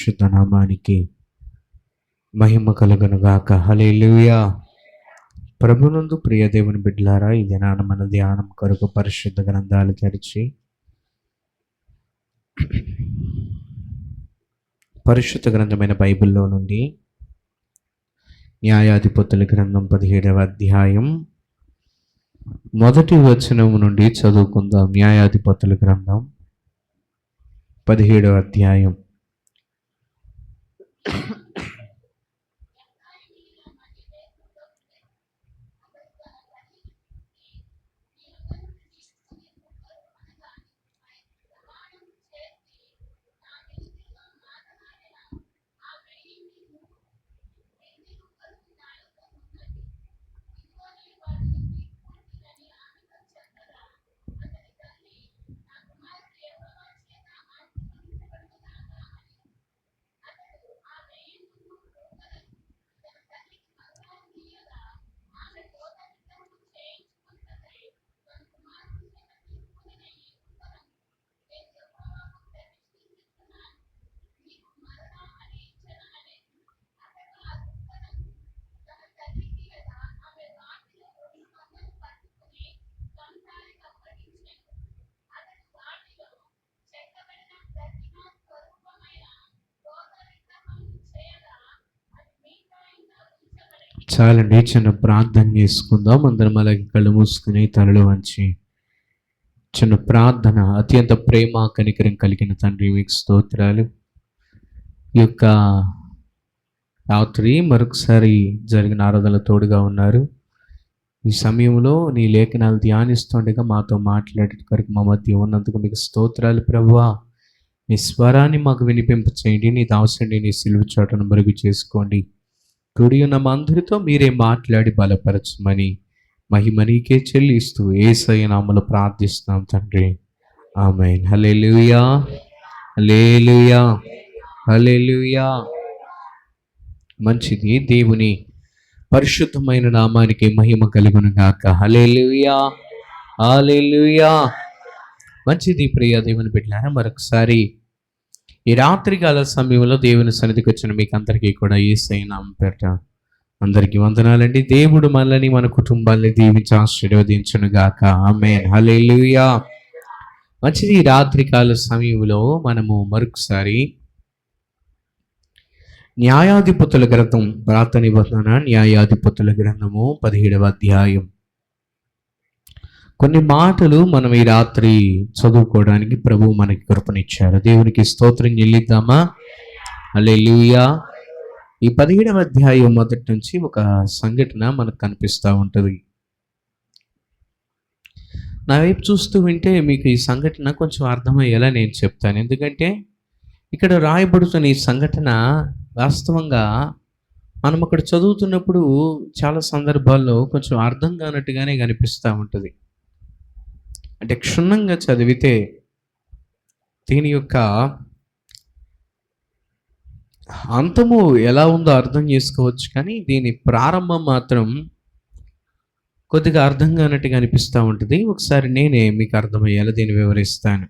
పరిశుద్ధ నామానికి మహిమ కలుగును గాక. హల్లెలూయా. ప్రభునందు ప్రియ దేవుని బిడ్డలారా, ఈ దినాన మన ధ్యానం కొరకు పరిశుద్ధ గ్రంథాలు తెరిచి పరిశుద్ధ గ్రంథమైన బైబిల్లో నుండి న్యాయాధిపతుల గ్రంథం 17వ అధ్యాయం మొదటి వచనం నుండి చదువుకుందాం. న్యాయాధిపతుల గ్రంథం 17వ అధ్యాయం. చాలండి, చిన్న ప్రార్థన చేసుకుందాం. అందరం అలాగే కళ్ళు మూసుకుని తలలు వంచి చిన్న ప్రార్థన. అత్యంత ప్రేమ కనికరం కలిగిన తండ్రి, మీకు స్తోత్రాలు. ఈ యొక్క రాత్రి మరొకసారి జరిగిన ఆరాధనలో తోడుగా ఉన్నారు. ఈ సమయంలో నీ లేఖనాలు ధ్యానిస్తుండగా మాతో మాట్లాడే కొరకు మా మధ్య ఉన్నందుకు మీకు స్తోత్రాలు ప్రభువా. నీ స్వరాన్ని మాకు వినిపింప చేయండి. నీ దాసుని నీ సిలువ చాటును మరుగు చేసుకోండి. కూడి ఉన్న మా అందరితో మీరే మాట్లాడి బలపరచమని మహిమ నీకే చెల్లిస్తూ యేసయ్య నామములో ప్రార్థిస్తున్నాం తండ్రి, ఆమేన్. హల్లెలూయా, హల్లెలూయా, హల్లెలూయా. మంచిది, దేవుని పరిశుద్ధమైన నామానికి మహిమ కలుగును గాక. హల్లెలూయా, హల్లెలూయా. మంచిది ప్రియ దేవుని బిడ్డలారా, మరొకసారి ఈ రాత్రికాల సమయంలో దేవుని సన్నిధికి వచ్చిన మీకు అందరికీ కూడా యేసయ్య నామం పేరిట అందరికీ వందనాలండి. దేవుడు మనల్ని మన కుటుంబాన్ని దీవించి ఆశీర్వదించును గాక. ఆమేన్, హల్లెలూయా. మంచిది, ఈ రాత్రికాల సమయంలో మనము మరొకసారి న్యాయాధిపతుల గ్రంథం, పాత నిబంధన న్యాయాధిపతుల గ్రంథము 17వ అధ్యాయం కొన్ని మాటలు మనం ఈ రాత్రి చదువుకోవడానికి ప్రభువు మనకి కృపనిచ్చారు. దేవునికి స్తోత్రం చెల్లిద్దామా? హల్లెలూయా. ఈ 17వ అధ్యాయం మొదటి నుంచి ఒక సంఘటన మనకు కనిపిస్తూ ఉంటుంది. నా వైపు చూస్తూ వింటే మీకు ఈ సంఘటన కొంచెం అర్థమయ్యేలా నేను చెప్తాను. ఎందుకంటే ఇక్కడ రాయబడుతున్న ఈ సంఘటన వాస్తవంగా మనం అక్కడ చదువుతున్నప్పుడు చాలా సందర్భాల్లో కొంచెం అర్థం కానట్టుగానే కనిపిస్తూ ఉంటుంది. అంటే క్షుణ్ణంగా చదివితే దీని యొక్క అంతము ఎలా ఉందో అర్థం చేసుకోవచ్చు, కానీ దీని ప్రారంభం మాత్రం కొద్దిగా అర్థం కానట్టుగా అనిపిస్తూ ఉంటుంది. ఒకసారి నేనే మీకు అర్థమయ్యేలా దీన్ని వివరిస్తాను.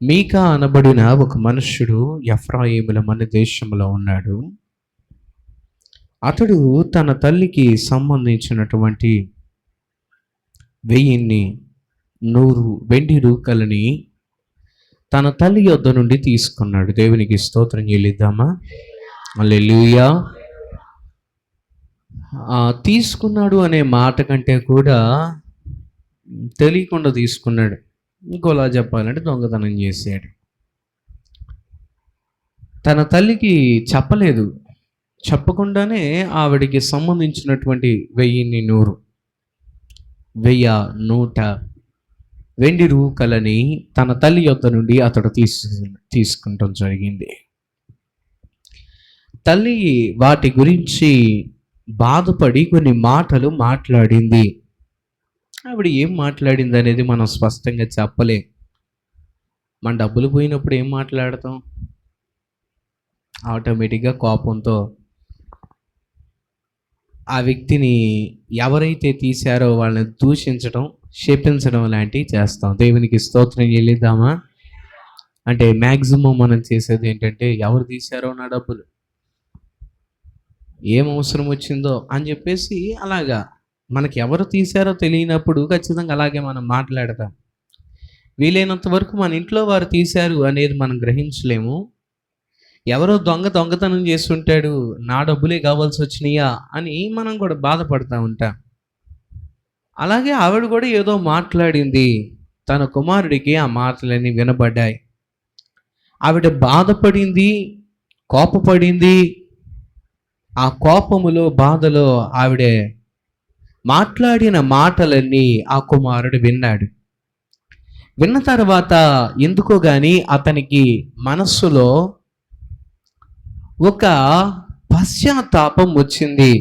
మీకా అనబడిన ఒక మనుష్యుడు ఎఫ్రాయిముల మన దేశంలో ఉన్నాడు. అతడు తన తల్లికి సంబంధించినటువంటి 100 వెండి రూకలని తన తల్లి యొద్ద నుండి తీసుకున్నాడు. దేవునికి స్తోత్రం చెల్లిద్దామా? హల్లెలూయా. తీసుకున్నాడు అనే మాట కంటే కూడా తెలియకుండా తీసుకున్నాడు. ఇంకోలా చెప్పాలంటే దొంగతనం చేశాడు. తన తల్లికి చెప్పలేదు. చెప్పకుండానే ఆవిడికి సంబంధించినటువంటి 100 వెండి రూకలని తన తల్లి యొద్ద నుండి అతడు తీసుకుంటాం జరిగింది. తల్లి వాటి గురించి బాధపడి కొన్ని మాటలు మాట్లాడింది. ఆవిడ ఏం మాట్లాడింది అనేది మనం స్పష్టంగా చెప్పలేం. మన డబ్బులు పోయినప్పుడు ఏం మాట్లాడతాం? ఆటోమేటిక్గా కోపంతో ఆ వ్యక్తిని ఎవరైతే తీశారో వాళ్ళని దూషించడం, శపించడం లాంటివి చేస్తాం. దేవునికి స్తోత్రం చెల్లిద్దామా? అంటే మ్యాక్సిమం మనం చేసేది ఏంటంటే, ఎవరు తీశారో నా డబ్బులు, ఏం అవసరం వచ్చిందో అని చెప్పేసి అలాగా మనకి ఎవరు తీశారో తెలియనప్పుడు ఖచ్చితంగా అలాగే మనం మాట్లాడతాం. వీలైనంత వరకు మన ఇంట్లో వారు తీశారు అనేది మనం గ్రహించలేము. ఎవరో దొంగతనం చేస్తుంటాడు, నా డబ్బులే కావాల్సి వచ్చినాయా అని మనం కూడా బాధపడతా ఉంటాం. అలాగే ఆవిడ కూడా ఏదో మాట్లాడింది, తన కుమారుడికి ఆ మాటలన్నీ వినబడ్డాయి. ఆవిడ బాధపడింది, కోపపడింది. ఆ కోపములో, బాధలో ఆవిడ మాట్లాడిన మాటలన్నీ ఆ కుమారుడు విన్నాడు. విన్న తర్వాత ఎందుకో గాని అతనికి మనస్సులో ఒక పశ్చాత్తాపం వచ్చింది.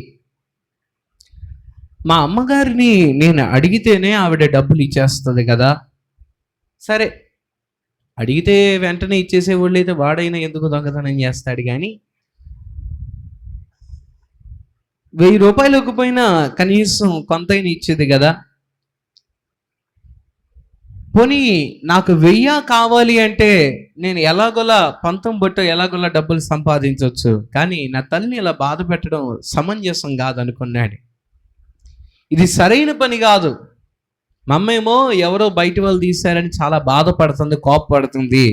మా అమ్మగారిని నేను అడిగితేనే ఆవిడ డబ్బులు ఇచ్చేస్తుంది కదా, సరే అడిగితే వెంటనే ఇచ్చేసేవాళ్ళు అయితే వాడైనా ఎందుకు దొంగతనం చేస్తాడు, కానీ 1000 రూపాయలు ఇవ్వకపోయినా కనీసం కొంతైనా ఇచ్చేది కదా. పోనీ నాకు 1000 కావాలి అంటే నేను ఎలాగోలా పంతం బొట్టు ఎలాగోలా డబ్బులు సంపాదించవచ్చు, కానీ నా తల్లిని ఇలా బాధ పెట్టడం సమంజసం కాదనుకున్నాడు. ఇది సరైన పని కాదు. మా అమ్మ ఏమో ఎవరో బయట వాళ్ళు తీశారని చాలా బాధపడుతుంది, కోపపడుతుంది.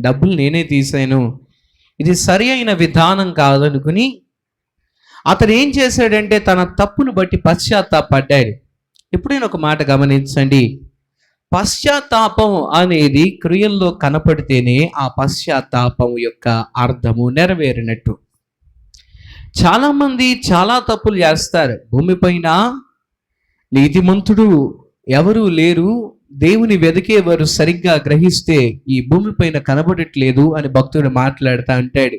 డబ్బులు నేనే తీశాను, ఇది సరి అయిన విధానం కాదనుకుని అతను ఏం చేశాడంటే తన తప్పును బట్టి పశ్చాత్తాపడ్డాడు. ఎప్పుడైనా ఒక మాట గమనించండి, పశ్చాత్తాపం అనేది క్రియల్లో కనపడితేనే ఆ పశ్చాత్తాపం యొక్క అర్థము నెరవేరినట్టు. చాలామంది చాలా తప్పులు చేస్తారు. భూమిపైన నీతిమంతుడు ఎవరు లేరు, దేవుని వెతికేవారు సరిగ్గా గ్రహిస్తే ఈ భూమిపైన కనబడట్లేదు అని భక్తుడు మాట్లాడుతూ ఉంటాడు.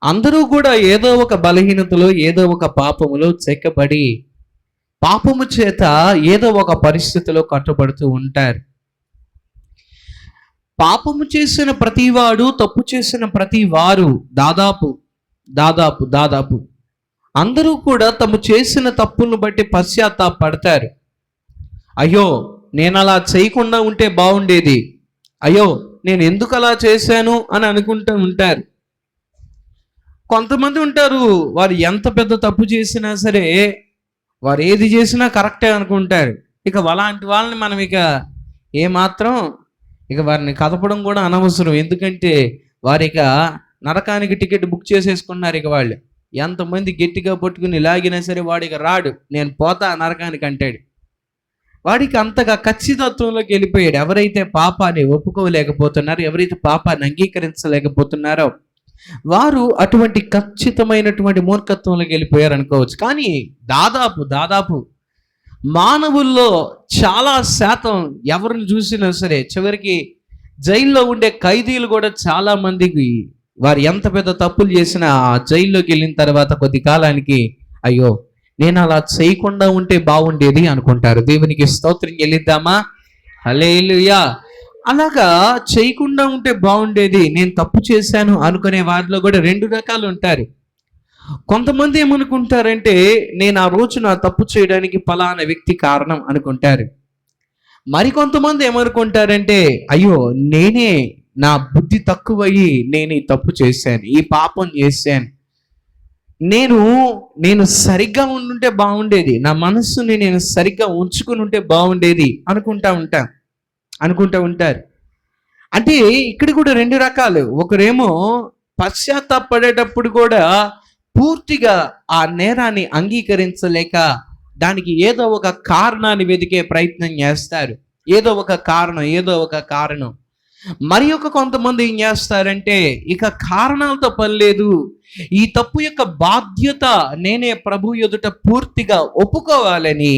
అందరూ కూడా ఏదో ఒక బలహీనతలో, ఏదో ఒక పాపములో చెక్కబడి పాపము చేత ఏదో ఒక పరిస్థితిలో కట్టుబడుతూ ఉంటారు. పాపము చేసిన ప్రతివాడు, తప్పు చేసిన ప్రతి వారు దాదాపు అందరూ కూడా తమ చేసిన తప్పులను బట్టి పశ్చాత్తాపడతారు. అయ్యో నేను అలా చేయకుండా ఉంటే బాగుండేది, అయ్యో నేను ఎందుకు అలా చేశాను అని అనుకుంటూ ఉంటారు. కొంతమంది ఉంటారు, వారు ఎంత పెద్ద తప్పు చేసినా సరే వారు ఏది చేసినా కరెక్టే అనుకుంటారు. ఇక అలాంటి వాళ్ళని మనం ఏమాత్రం వారిని కదపడం కూడా అనవసరం. ఎందుకంటే వారి నరకానికి టికెట్ బుక్ చేసేసుకున్నారు. వాళ్ళు ఎంతమంది గట్టిగా పట్టుకుని లాగినా సరే వాడికి రాడు, నేను పోతా నరకానికి అంటాడు. వాడికి అంతగా ఖచ్చితత్వంలోకి వెళ్ళిపోయాడు. ఎవరైతే పాపాన్ని ఒప్పుకోలేకపోతున్నారో, ఎవరైతే పాపాన్ని అంగీకరించలేకపోతున్నారో వారు అటువంటి ఖచ్చితమైనటువంటి మూర్ఖత్వంలోకి వెళ్ళిపోయారు అనుకోవచ్చు. కానీ దాదాపు మానవుల్లో చాలా శాతం ఎవరిని చూసినా సరే చివరికి జైల్లో ఉండే ఖైదీలు కూడా చాలా మందికి వారు ఎంత పెద్ద తప్పులు చేసినా ఆ జైల్లోకి వెళ్ళిన తర్వాత కొద్ది కాలానికి అయ్యో నేను అలా చేయకుండా ఉంటే బాగుండేది అనుకుంటారు. దేవునికి స్తోత్రం చెల్లిద్దామా? హల్లెలూయా. అలాగా చేయకుండా ఉంటే బాగుండేది, నేను తప్పు చేశాను అనుకునే వారిలో కూడా 2 రకాలు ఉంటారు. కొంతమంది ఏమనుకుంటారంటే నేను ఆ రోజు నా తప్పు చేయడానికి ఫలానా వ్యక్తి కారణం అనుకుంటారు. మరికొంతమంది ఏమనుకుంటారంటే అయ్యో నేనే, నా బుద్ధి తక్కువయ్యి నేను ఈ తప్పు చేశాను, ఈ పాపం చేశాను, నేను సరిగ్గా ఉండుంటే బాగుండేది, నా మనస్సుని నేను సరిగ్గా ఉంచుకుని ఉంటే బాగుండేది అనుకుంటూ ఉంటారు. అంటే ఇక్కడ కూడా 2 రకాలు. ఒకరేమో పశ్చాత్తాపడేటప్పుడు కూడా పూర్తిగా ఆ నేరాన్ని అంగీకరించలేక దానికి ఏదో ఒక కారణాన్ని వెతికే ప్రయత్నం చేస్తారు. ఏదో ఒక కారణం. మరి కొంతమంది ఏం చేస్తారంటే కారణాలతో పని లేదు, ఈ తప్పు యొక్క బాధ్యత నేనే ప్రభు ఎదుట పూర్తిగా ఒప్పుకోవాలని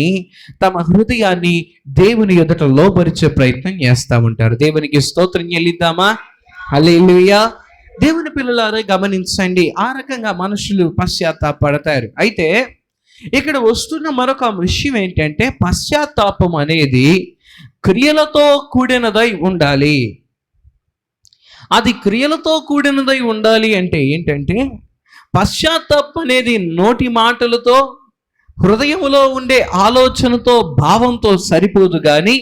తమ హృదయాన్ని దేవుని ఎదుట లోబరిచే ప్రయత్నం చేస్తూ ఉంటారు. దేవునికి స్తోత్రం చెల్లిద్దామా? హల్లెలూయా. దేవుని పిల్లలారా గమనించండి, ఆ రకంగా మనుషులు పశ్చాత్తాపడతారు. అయితే ఇక్కడ వస్తున్న మరొక విషయం ఏంటంటే పశ్చాత్తాపం అనేది క్రియలతో కూడినదై ఉండాలి. అది క్రియలతో కూడినదై ఉండాలి అంటే ఏంటంటే పశ్చాత్తాపం అనేది నోటి మాటలతో, హృదయంలో ఉండే ఆలోచనతో, భావంతో సరిపోదు, కానీ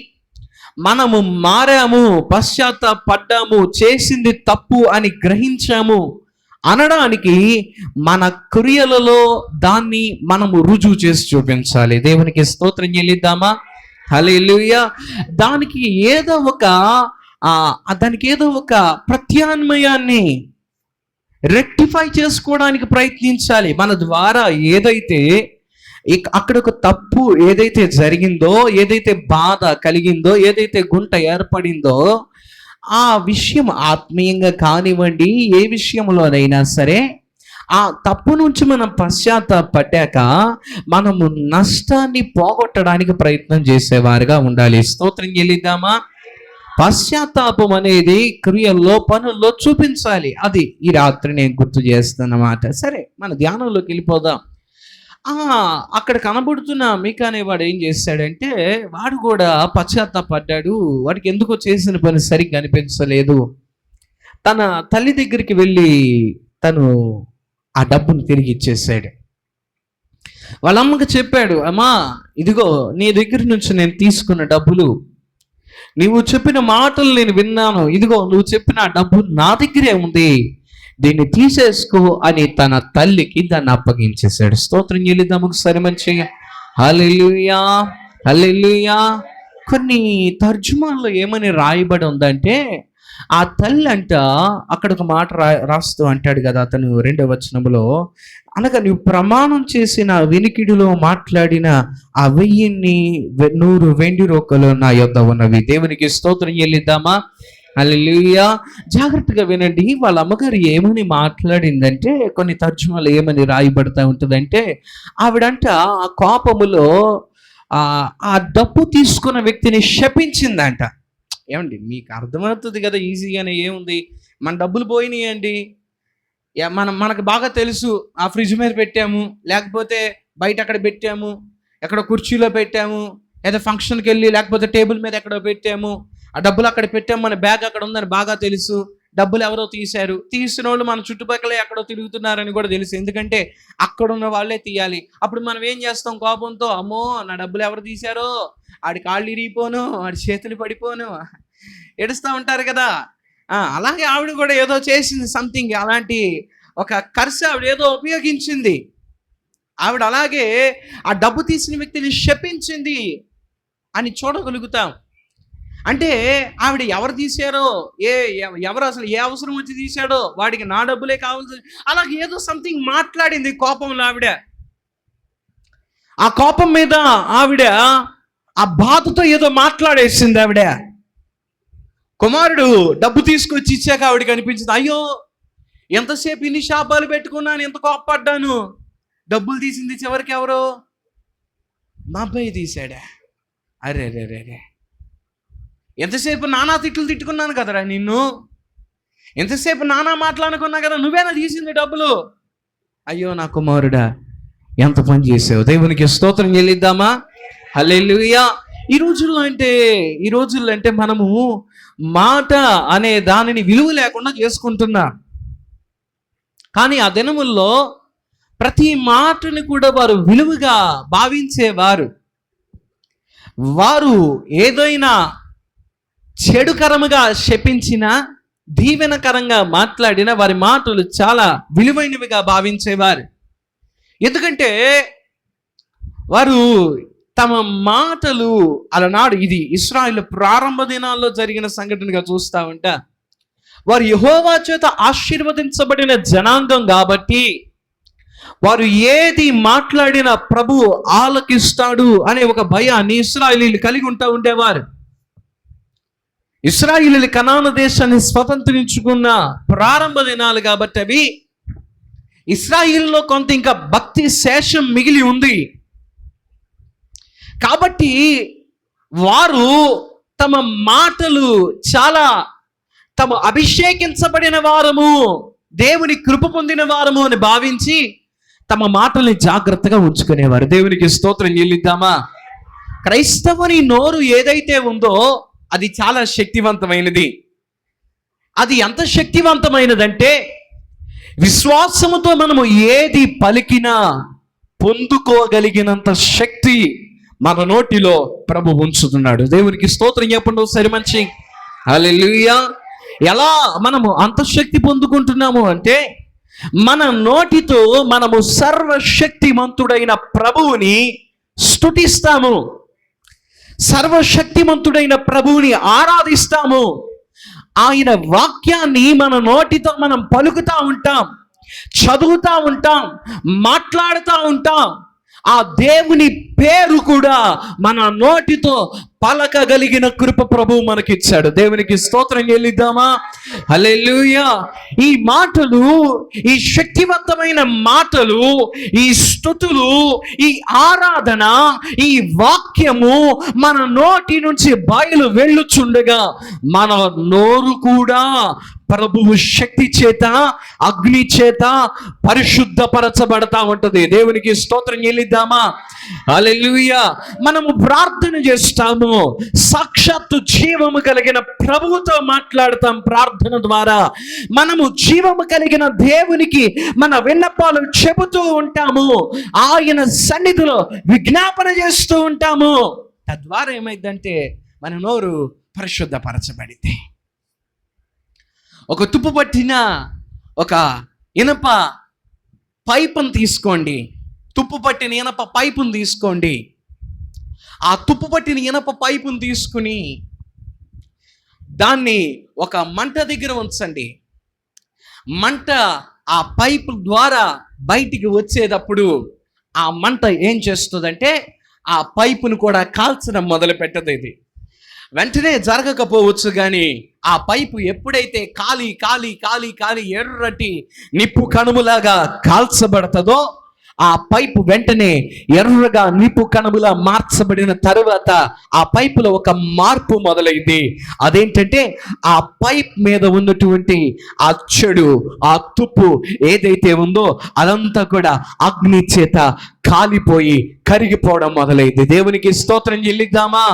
మనము మారాము, పశ్చాత్తాపడ్డాము, చేసింది తప్పు అని గ్రహించాము అనడానికి మన క్రియలలో దాన్ని మనము రుజువు చేసి చూపించాలి. దేవునికి స్తోత్రం చెల్లిద్దామా? హల్లెలూయా. దానికి ఏదో ఒక ప్రత్యామ్నాయాన్ని రెక్టిఫై చేసుకోవడానికి ప్రయత్నించాలి. మన ద్వారా ఏదైతే అక్కడ ఒక తప్పు ఏదైతే జరిగిందో, ఏదైతే బాధ కలిగిందో, ఏదైతే గుంట ఏర్పడిందో, ఆ విషయం ఆత్మీయంగా కానివ్వండి, ఏ విషయంలోనైనా సరే, ఆ తప్పు నుంచి మనం పశ్చాత్తాపడ్డాక మనము నష్టాన్ని పోగొట్టడానికి ప్రయత్నం చేసేవారుగా ఉండాలి. స్తోత్రం చెల్లిద్దామా? పశ్చాత్తాపం అనేది క్రియల్లో, పనుల్లో చూపించాలి. అది ఈ రాత్రి నేను గుర్తు చేస్తానమాట. సరే, మన ధ్యానంలోకి వెళ్ళిపోదాం. అక్కడ కనబడుతున్న మీకా అనేవాడు ఏం చేశాడంటే, వాడు కూడా పశ్చాత్తాపడ్డాడు. వాడికి ఎందుకో చేసిన పని సరిగ్గా అనిపించలేదు. తన తల్లి దగ్గరికి వెళ్ళి తను ఆ డబ్బును తిరిగి ఇచ్చేసాడు. వాళ్ళ అమ్మకి చెప్పాడు, అమ్మా ఇదిగో నీ దగ్గర నుంచి నేను తీసుకున్న డబ్బులు, నువ్వు చెప్పిన మాటలు నేను విన్నాను, ఇదిగో నువ్వు చెప్పిన డబ్బు నా దగ్గరే ఉంది, దీన్ని తీసేసుకో అని తన తల్లికి దాన్ని అప్పగించేశాడు. స్తోత్రం చెల్లిద్దాం ఒకసారి మంచిగా. హల్లెలూయా, హల్లెలూయా. కొన్ని తర్జుమాల్లో ఏమని రాయబడి ఉందంటే, ఆ తల్లి అంట అక్కడ ఒక మాట రాస్తూ అంటాడు కదా అతను 2వ వచనంలో, అనగా నువ్వు ప్రమాణం చేసిన వినికిడిలో మాట్లాడిన ఆ 1,100 వెండి రోకలు నా యొద్ద ఉన్నవి. దేవునికి స్తోత్రం చెల్లిద్దామా? హల్లెలూయా. జాగ్రత్తగా వినండి. వాళ్ళ అమ్మగారు ఏమని మాట్లాడిందంటే, కొన్ని తర్జుమాలు ఏమని రాయబడతా ఉంటుందంటే, ఆవిడంట ఆ కోపములో ఆ డబ్బు తీసుకున్న వ్యక్తిని శపించిందంట. ఏమండి, మీకు అర్థమవుతుంది కదా ఈజీగానే. ఏముంది, మన డబ్బులు పోయినాయండి, మనకు బాగా తెలుసు. ఆ ఫ్రిడ్జ్ మీద పెట్టాము, లేకపోతే బయట అక్కడ పెట్టాము, ఎక్కడో కుర్చీలో పెట్టాము, ఏదో ఫంక్షన్కి వెళ్ళి లేకపోతే టేబుల్ మీద ఎక్కడో పెట్టాము, ఆ డబ్బులు అక్కడ పెట్టాము, మన బ్యాగ్ అక్కడ ఉందని బాగా తెలుసు. డబ్బులు ఎవరో తీశారు, తీసిన వాళ్ళు మన చుట్టుపక్కల ఎక్కడో తిరుగుతున్నారని కూడా తెలుసు. ఎందుకంటే అక్కడ ఉన్న వాళ్ళే తీయాలి. అప్పుడు మనం ఏం చేస్తాం కోపంతో, అమ్మో నా డబ్బులు ఎవరు తీశారో, ఆడి కాళ్ళు ఇరిగిపోను, ఆడి చేతులు పడిపోను, ఏడుస్తూ ఉంటారు కదా. అలాగే ఆవిడ కూడా ఏదో చేసింది, సంథింగ్ అలాంటి ఒక కర్స ఆవిడ ఏదో ఉపయోగించింది. ఆవిడ అలాగే ఆ డబ్బు తీసిన వ్యక్తిని శపించింది అని చూడగలుగుతాం. అంటే ఆవిడ ఎవరు తీశారో, ఎవరు అసలు ఏ అవసరం వచ్చి తీశాడో, వాడికి నా డబ్బులే కావాల్సి, అలాగే ఏదో సంథింగ్ మాట్లాడింది కోపంలో ఆవిడ. ఆ కోపం మీద ఆవిడ ఆ బాధతో ఏదో మాట్లాడేసింది ఆవిడ. కుమారుడు డబ్బు తీసుకొచ్చి ఇచ్చాక ఆవిడకి అనిపించింది, అయ్యో ఎంతసేపు ఇన్ని శాపాలు పెట్టుకున్నాను, ఎంత కోపపడ్డాను, డబ్బులు తీసింది చివరికి ఎవరో మా అబ్బాయి తీశాడా, అరే రే రే రే, ఎంతసేపు నానా తిట్లు తిట్టుకున్నాను కదరా నిన్ను, ఎంతసేపు నానా మాట్లాడుకున్నా కదా, నువ్వేనా తీసింది డబ్బులు, అయ్యో నా కుమారుడా ఎంత పని చేసావు. దేవునికి స్తోత్రం చెల్లిద్దామా? హల్లెలూయా. ఈ రోజుల్లో అంటే మనము మాట అనే దానిని విలువ లేకుండా చేసుకుంటున్నా. కానీ ఆ దినముల్లో ప్రతి మాటని కూడా వారు విలువగా భావించేవారు. వారు ఏదైనా చెడుకరముగా శపించిన, దీవెనకరంగా మాట్లాడిన వారి మాటలు చాలా విలువైనవిగా భావించేవారు. ఎందుకంటే వారు తమ మాటలు అలనాడు, ఇది ఇశ్రాయేలు ప్రారంభ దినాల్లో జరిగిన సంఘటనగా చూస్తా ఉంటా, వారు యెహోవా చేత ఆశీర్వదించబడిన జనాంగం కాబట్టి వారు ఏది మాట్లాడిన ప్రభువు ఆలకిస్తాడు అనే ఒక భయాన్ని ఇశ్రాయేలీయులు కలిగి ఉండేవారు. ఇశ్రాయేలీయులు కనాను దేశాన్ని స్వతంత్రించుకున్న ప్రారంభ దినాలు కాబట్టి అవి ఇశ్రాయేలులో కొంత ఇంకా భక్తి శేషం మిగిలి ఉంది. కాబట్టి వారు తమ మాటలు చాలా తమ అభిషేకించబడిన వారము, దేవుని కృప పొందిన వారము అని భావించి తమ మాటల్ని జాగ్రత్తగా ఉంచుకునేవారు. దేవునికి స్తోత్రం చెల్లిద్దామా? క్రైస్తవుని నోరు ఏదైతే ఉందో అది చాలా శక్తివంతమైనది. అది ఎంత శక్తివంతమైనదంటే, విశ్వాసముతో మనము ఏది పలికినా పొందుకోగలిగినంత శక్తి మన నోటిలో ప్రభు ఉంచుతున్నాడు. దేవునికి స్తోత్రం చెప్పండి ఒకసారి మంచి హల్లెలూయా. ఎలా మనము అంత శక్తి పొందుకుంటున్నాము అంటే, మన నోటితో మనము సర్వశక్తిమంతుడైన ప్రభువుని స్తుతిస్తాము, సర్వశక్తిమంతుడైన ప్రభువుని ఆరాధిస్తాము. ఆయన వాక్యాన్ని మన నోటితో మనం పలుకుతూ ఉంటాం, చదువుతూ ఉంటాం, మాట్లాడుతూ ఉంటాం. ఆ దేవుని పేరు కూడా మన నోటితో పలకగలిగిన కృప ప్రభువు మనకిచ్చాడు. దేవునికి స్తోత్రం చెల్లిద్దామా? హల్లెలూయా. ఈ మాటలు, ఈ శక్తివంతమైన మాటలు, ఈ స్తుతులు, ఈ ఆరాధన, ఈ వాక్యము మన నోటి నుంచి బయలు వెళ్ళుచుండగా మన నోరు కూడా ప్రభువు శక్తి చేత, అగ్ని చేత పరిశుద్ధపరచబడతా ఉంటది. దేవునికి స్తోత్రం చెల్లిద్దామా? హల్లెలూయా. మనము ప్రార్థన చేస్తాము, సాక్షాత్తు జీవము కలిగిన ప్రభువుతో మాట్లాడతాం. ప్రార్థన ద్వారా మనము జీవము కలిగిన దేవునికి మన విన్నపాలు చెబుతూ ఉంటాము, ఆయన సన్నిధిలో విజ్ఞాపన చేస్తూ ఉంటాము. తద్వారా ఏమైందంటే మన నోరు పరిశుద్ధపరచబడింది. ఒక తుప్పు పట్టిన ఒక ఇనప పైపును తీసుకోండి, తుప్పు పట్టిన ఇనప పైపును తీసుకోండి. ఆ తుప్పు పట్టిన ఇనప పైపును తీసుకుని దాన్ని ఒక మంట దగ్గర ఉంచండి. మంట ఆ పైపు ద్వారా బయటికి వచ్చేటప్పుడు ఆ మంట ఏం చేస్తుందంటే ఆ పైపును కూడా కాల్చడం మొదలు పెట్టదు. ఇది వెంటనే జరగకపోవచ్చు, కానీ ఆ పైపు ఎప్పుడైతే కాలి కాలి కాలి కాలి ఎర్రటి నిప్పు కణుములాగా కాల్చబడతదో ఆ పైపు వెంటనే ఎర్రగా నిప్పు కణములా మార్చబడిన తరువాత ఆ పైపులో ఒక మార్పు మొదలైంది. అదేంటంటే ఆ పైప్ మీద ఉన్నటువంటి ఆ చెడు, ఆ తుప్పు ఏదైతే ఉందో అదంతా కూడా అగ్ని చేత కాలిపోయి కరిగిపోవడం మొదలైంది. దేవునికి స్తోత్రం చెల్లిద్దామా?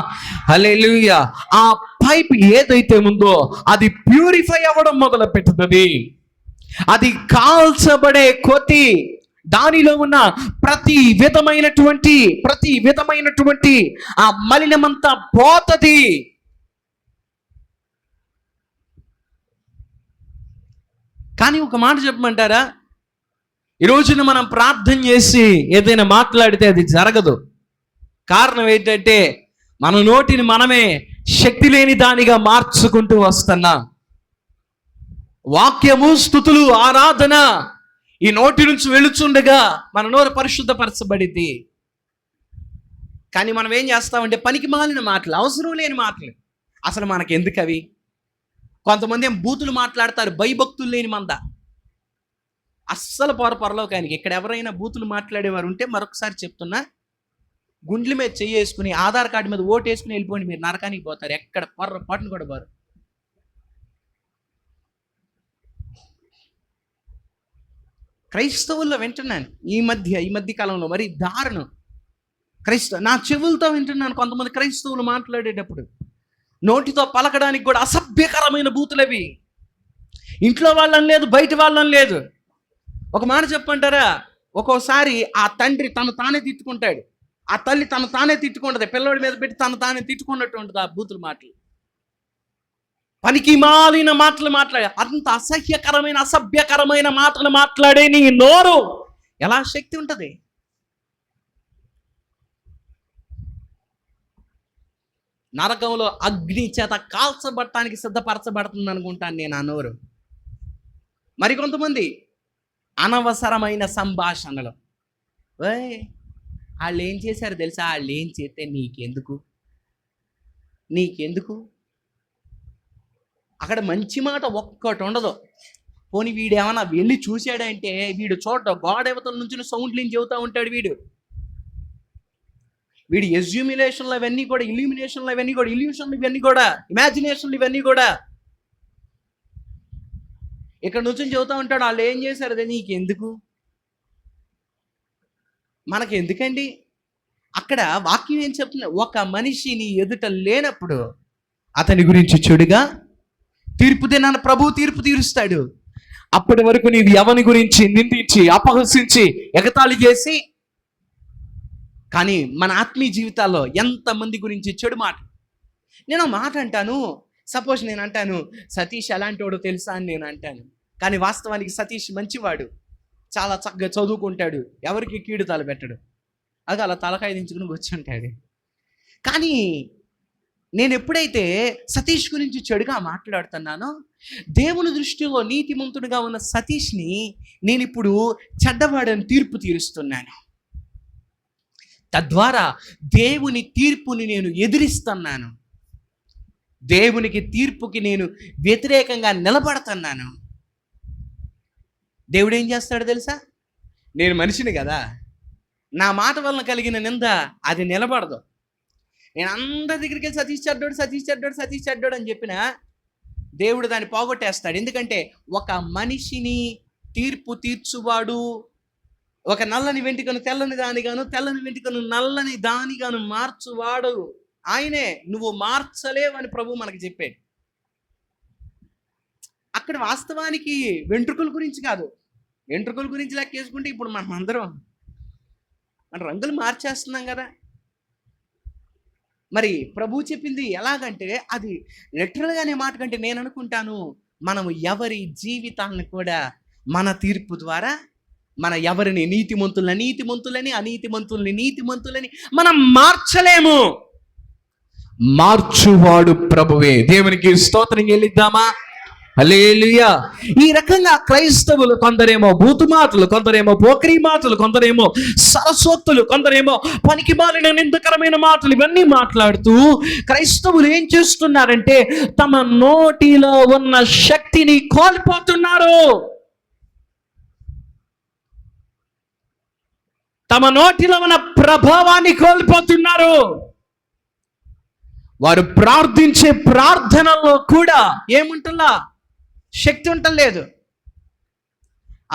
హల్లెలూయా. ఆ పైప్ ఏదైతే ఉందో అది ప్యూరిఫై అవ్వడం మొదలు పెడుతుంది. అది కాల్చబడే కొద్దీ దానిలో ఉన్న ప్రతి విధమైనటువంటి ఆ మలినమంతా పోతది. కానీ ఒక మాట చెప్పమంటారా? ఈ రోజున మనం ప్రార్థన చేసి ఏదైనా మాట్లాడితే అది జరగదు. కారణం ఏంటంటే మన నోటిని మనమే శక్తి లేని దానిగా మార్చుకుంటూ వస్తున్నాం. వాక్యము, స్తుతులు, ఆరాధన ఈ నోటి నుంచి వెళుచుండగా మన నోరు పరిశుద్ధపరచబడింది. కానీ మనం ఏం చేస్తామంటే పనికి మాలిన మాటలు, అవసరం లేని మాటలు, అసలు మనకి ఎందుకు అవి? కొంతమంది ఏం బూతులు మాట్లాడతారు, భయభక్తులు లేని మంద. అస్సలు పరలోకానికి ఇక్కడ ఎవరైనా బూతులు మాట్లాడేవారు ఉంటే మరొకసారి చెప్తున్నా, గుండ్ల మీద చెయ్యేసుకుని ఆధార్ కార్డు మీద ఓటు వేసుకుని వెళ్ళిపోండి, మీరు నరకానికి పోతారు. ఎక్కడ పొరపాటును కూడా బారు. క్రైస్తవుల్లో వింటున్నాను ఈ మధ్య కాలంలో మరి దారుణం. నా చెవులతో వింటున్నాను కొంతమంది క్రైస్తవులు మాట్లాడేటప్పుడు నోటితో పలకడానికి కూడా అసభ్యకరమైన బూతులవి. ఇంట్లో వాళ్ళని లేదు, బయట వాళ్ళని లేదు. ఒక మాట చెప్పంటారా? ఒక్కోసారి ఆ తండ్రి తను తానే తిట్టుకుంటాడు, ఆ తల్లి తను తానే తిట్టుకుంటుంది, పిల్లవాడి మీద పెట్టి తను తానే తిట్టుకున్నట్టు ఉంటుంది ఆ బూతుల మాటలు. పనికి మాలిన మాటలు మాట్లాడే, అంత అసహ్యకరమైన అసభ్యకరమైన మాటలు మాట్లాడే నీ నోరు ఎలా శక్తి ఉంటుంది? నరకంలో అగ్ని చేత కాల్చబడటానికి సిద్ధపరచబడుతుంది అనుకుంటాను నేను ఆ నోరు. మరికొంతమంది అనవసరమైన సంభాషణలు, వాళ్ళు ఏం చేశారు తెలుసా, వాళ్ళు ఏం చేస్తే నీకెందుకు? అక్కడ మంచి మాట ఒక్కటి ఉండదు. పోనీ వీడేమన్నా వెళ్ళి చూశాడంటే వీడు గోడవతల నుంచి సౌండ్లు చెబుతూ ఉంటాడు. వీడి ఎజ్యూమినేషన్లు ఇవన్నీ కూడా, ఇల్యూమినేషన్లు ఇవన్నీ కూడా, ఇల్యూషన్లు ఇవన్నీ కూడా, ఇమాజినేషన్లు ఇవన్నీ కూడా ఇక్కడ నుంచి చెబుతూ ఉంటాడు. వాళ్ళు ఏం చేశారు అదే నీకెందుకు? మనకెందుకండి? అక్కడ వాక్యం ఏం చెప్తుంది? ఒక మనిషి నీ ఎదుట లేనప్పుడు అతని గురించి చెడుగా తీర్పు దినాన ప్రభువు తీర్పు తీరుస్తాడు. అప్పటి వరకు నీవు ఎవని గురించి నిందించి అపహసించి ఎగతాళి చేసి కానీ మన ఆత్మీయ జీవితాల్లో ఎంతమంది గురించి చెడు మాట. నేను మాట అంటాను, సపోజ్ నేను అంటాను సతీష్ ఎలాంటి వాడో తెలుసా అని నేను అంటాను. కానీ వాస్తవానికి సతీష్ మంచివాడు, చాలా చక్కగా చదువుకుంటాడు, ఎవరికి కీడు తలపెట్టడు, అది అలా తలకాయ దించుకుని కూర్చుంటాడు. కానీ నేను ఎప్పుడైతే సతీష్ గురించి చెడుగా మాట్లాడుతున్నానో, దేవుని దృష్టిలో నీతిమంతుడిగా ఉన్న సతీష్ని నేను ఇప్పుడు చెడ్డవాడని తీర్పు తీరుస్తున్నాను. తద్వారా దేవుని తీర్పుని నేను ఎదిరిస్తున్నాను, దేవునికి తీర్పుకి నేను వ్యతిరేకంగా నిలబడుతున్నాను. దేవుడు ఏం చేస్తాడో తెలుసా? నేను మనిషిని కదా, నా మాట వలన కలిగిన నింద అది నిలబడదు. నేను అందరి దగ్గరికి వెళ్ళి సతీష్ చెడ్డోడు సతీష్ చెడ్డోడు సతీష్ చెడ్డోడు అని చెప్పిన దేవుడు దాన్ని పోగొట్టేస్తాడు. ఎందుకంటే ఒక మనిషిని తీర్పు తీర్చువాడు, ఒక నల్లని వెంట్రుకను తెల్లని దానిగాను, తెల్లని వెంట్రుకను నల్లని దానిగాను మార్చువాడు ఆయనే. నువ్వు మార్చలేవని ప్రభు మనకి చెప్పాడు. అక్కడ వాస్తవానికి వెంట్రుకల గురించి కాదు, వెంట్రుకల గురించి లెక్కేసుకుంటే ఇప్పుడు మనం అందరం మన రంగులు మార్చేస్తున్నాం కదా. మరి ప్రభు చెప్పింది ఎలాగంటే అది లిటరల్గానే మాట కంటే నేను అనుకుంటాను మనము ఎవరి జీవితాలను కూడా మన తీర్పు ద్వారా మన ఎవరిని నీతిమంతులని నీతిమంతులని మనం మార్చలేము. మార్చువాడు ప్రభువే. దేవునికి స్తోత్రం చెల్లిద్దామా? హల్లెలూయా. ఈ రకంగా క్రైస్తవులు కొందరేమో బూతుమాటలు, కొందరేమో పోకరీ మాటలు, కొందరేమో సరస్వత్తులు, కొందరేమో పనికి మాలిన నిందకరమైన మాటలు, ఇవన్నీ మాట్లాడుతూ క్రైస్తవులు ఏం చేస్తున్నారంటే తమ నోటిలో ఉన్న శక్తిని కోల్పోతున్నారు. తమ నోటిలో ఉన్న ప్రభావాన్ని కోల్పోతున్నారు. వారు ప్రార్థించే ప్రార్థనలో కూడా ఏముంటుందా? శక్తి ఉండలేదు.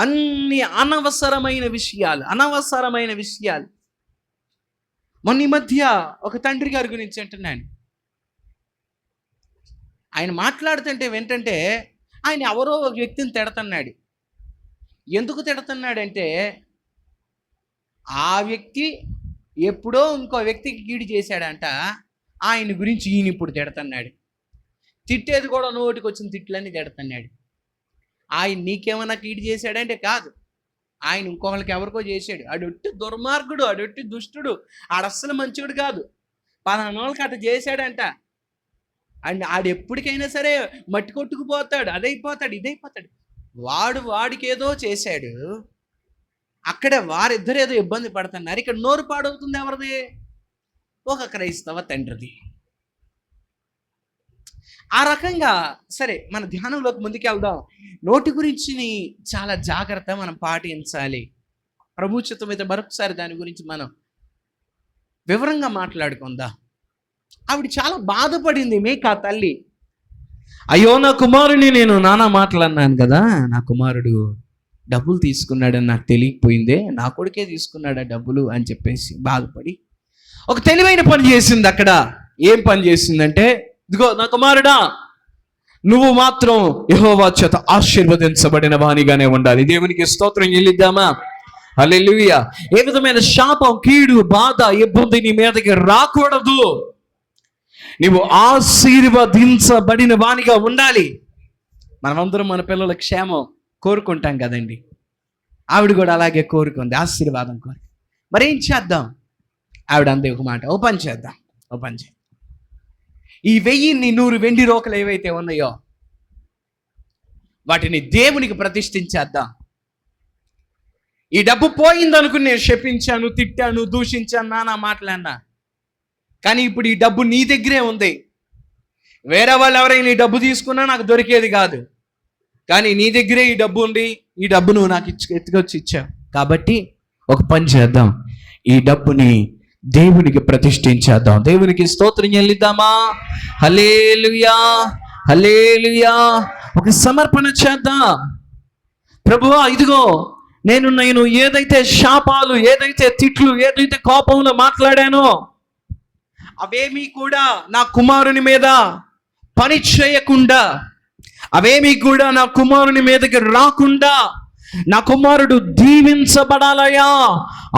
అన్ని అనవసరమైన విషయాలు. మొన్న ఈ మధ్య ఒక తండ్రి గారి గురించి అంటున్నాను. ఆయన మాట్లాడుతుంటే వెంటంటే ఆయన ఎవరో ఒక వ్యక్తిని తిడుతున్నాడు. ఎందుకు తిడుతున్నాడంటే ఆ వ్యక్తి ఎప్పుడో ఇంకో వ్యక్తికి కీడు చేశాడంట, ఆయన గురించి ఈయన ఇప్పుడు తిడుతున్నాడు. తిట్టేది కూడా నోటికి వచ్చిన తిట్లన్నీ తిడుతున్నాడు. ఆయన నీకేమన్నా కీడు చేశాడంటే కాదు, ఆయన ఇంకొకరికి ఎవరికో చేశాడు. అడొట్టి దుర్మార్గుడు, అడొట్టి దుష్టుడు, ఆడస్సలు మంచివాడు కాదు, 15 రోజులకి అట్లా చేశాడంట. అండ్ ఆడెప్పటికైనా సరే మట్టి కొట్టుకుపోతాడు, అదైపోతాడు ఇదైపోతాడు. వాడికి ఏదో చేశాడు, అక్కడ వారిద్దరు ఏదో ఇబ్బంది పడుతున్నారు. ఇక్కడ నోరు పాడవుతుంది ఎవరిది? ఒక క్రైస్తవ తండ్రిది. ఆ రకంగా సరే మన ధ్యానంలోకి ముందుకెళ్దాం. నోటి గురించి చాలా జాగ్రత్త మనం పాటించాలి. ప్రభు చిత్తం అయితే మరొకసారి దాని గురించి మనం వివరంగా మాట్లాడుకుందాం. ఆవిడ చాలా బాధపడింది మీకా తల్లి. అయ్యో నా కుమారుని నేను నానా మాటలు అన్నాను కదా, నా కుమారుడు డబ్బులు తీసుకున్నాడని నాకు తెలియకపోయిందే, నా కొడుకే తీసుకున్నాడా డబ్బులు అని చెప్పేసి బాధపడి ఒక తెలివైన పని చేసింది. అక్కడ ఏం పని చేసిందంటే, ఇదిగో నా కుమారుడా, నువ్వు మాత్రం యెహోవా చేత ఆశీర్వదించబడిన వానిగానే ఉండాలి. దేవునికి స్తోత్రం చెల్లిద్దామా? హల్లెలూయా. ఏ విధమైన శాపం, కీడు, బాధ, ఇబ్బంది నీ మీదకి రాకూడదు. నువ్వు ఆశీర్వదించబడిన వానిగా ఉండాలి. మనమందరం మన పిల్లల క్షేమం కోరుకుంటాం కదండి. ఆవిడ కూడా అలాగే కోరుకుంది, ఆశీర్వాదం కోరి. మరి ఏం చేద్దాం? ఆవిడ అంతే ఒక మాట, ఓ పని చేద్దాం. ఈ 1000 వెండి రోకలు ఏవైతే ఉన్నాయో వాటిని దేవునికి ప్రతిష్ఠించేద్దాం. ఈ డబ్బు పోయిందనుకుని నేను శపించాను, తిట్టాను, దూషించాను, నానా మాట్లాడినా. కానీ ఇప్పుడు ఈ డబ్బు నీ దగ్గరే ఉంది. వేరే వాళ్ళు ఎవరైనా ఈ డబ్బు తీసుకున్నా నాకు దొరికేది కాదు. కానీ నీ దగ్గరే ఈ డబ్బు ఉంది, ఈ డబ్బు నువ్వు నాకు ఎత్తుకొచ్చి ఇచ్చావు. కాబట్టి ఒక పని చేద్దాం, ఈ డబ్బుని దేవునికి ప్రతిష్ఠించేద్దాం. దేవునికి స్తోత్రం చెల్లిద్దామా? హల్లెలూయా, హల్లెలూయా. ఒక సమర్పణ చేద్దాం. ప్రభువా, ఇదిగో నేను ఏదైతే శాపాలు, ఏదైతే తిట్లు, ఏదైతే కోపంలో మాట్లాడానో అవేమీ కూడా నా కుమారుని మీద పని చేయకుండా, అవేమీ కూడా నా కుమారుని మీదకి రాకుండా నా కుమారుడు దీవించబడాలయా,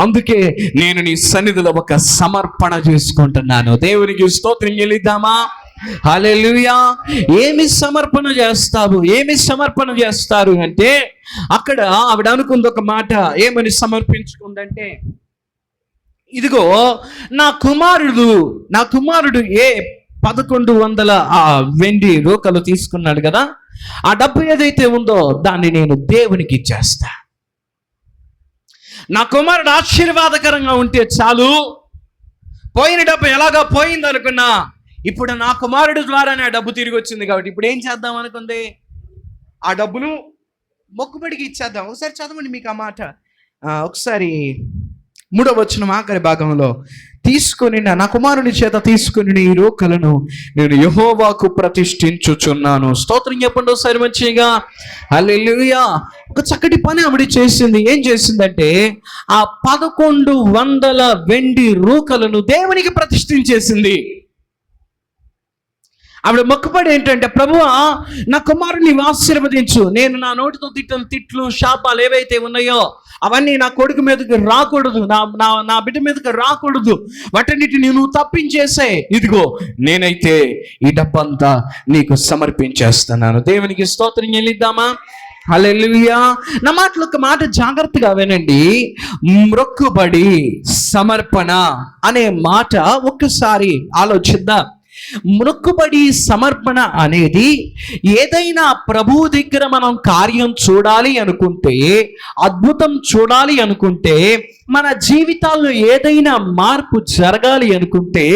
అందుకే నేను నీ సన్నిధిలో ఒక సమర్పణ చేసుకుంటున్నాను. దేవునికి స్తోత్రం చెల్లిద్దామా? హల్లెలూయా. ఏమి సమర్పణ చేస్తావు? ఏమి సమర్పణ చేస్తారు అంటే, అక్కడ ఆవిడ అనుకుంది ఒక మాట. ఏమని సమర్పించుకుందంటే, ఇదిగో నా కుమారుడు 1100 వెండి రూకలు తీసుకున్నాడు కదా, ఆ డబ్బు ఏదైతే ఉందో దాన్ని నేను దేవునికి ఇచ్చేస్తా. నా కుమారుడు ఆశీర్వాదకరంగా ఉంటే చాలు. పోయిన డబ్బు ఎలాగా పోయింది అనుకున్నా, ఇప్పుడు నా కుమారుడు ద్వారానే ఆ డబ్బు తిరిగి వచ్చింది కాబట్టి ఇప్పుడు ఏం చేద్దాం అనుకుంది, ఆ డబ్బును మొక్కుబడికి ఇచ్చేద్దాం. ఒకసారి చదవండి మీకు ఆ మాట. ఒకసారి 3వ వచనం ఆఖరి భాగంలో, తీసుకొని నా కుమారుని చేత తీసుకుని ఈ రూకలను నేను యెహోవాకు ప్రతిష్ఠించుచున్నాను. స్తోత్రం చెప్పండి ఒకసారి మంచిగా. హల్లెలూయా. ఒక చక్కటి పని ఆవిడ చేసింది. ఏం చేసిందంటే, ఆ 1100 వెండి రూకలను దేవునికి ప్రతిష్ఠించేసింది. ఆవిడ మొక్కుబడి ఏంటంటే, ప్రభువా నా కుమారుని ఆశీర్వదించు. నేను నా నోటితో తిట్టిన తిట్లు, శాపాలు ఏవైతే ఉన్నాయో అవన్నీ నా కొడుకు మీదకి రాకూడదు, నా బిడ్డ మీదకి రాకూడదు. వాటన్నిటిని నువ్వు తప్పించేసే. ఇదిగో నేనైతే ఈ డబ్బంతా నీకు సమర్పించేస్తున్నాను. దేవునికి స్తోత్రం చెల్లిద్దామా? హల్లెలూయా. నా మాటలు ఒక మాట జాగ్రత్తగా వినండి. మొక్కుబడి, సమర్పణ అనే మాట ఒక్కసారి ఆలోచిద్దాం. మొక్కుబడి, సమర్పణ అనేది ఏదైనా ప్రభువు దగ్గర మనం కార్యం చూడాలి అనుకుంటే, అద్భుతం చూడాలి అనుకుంటే, మన జీవితాల్లో ఏదైనా మార్పు జరగాలి అనుకుంటే,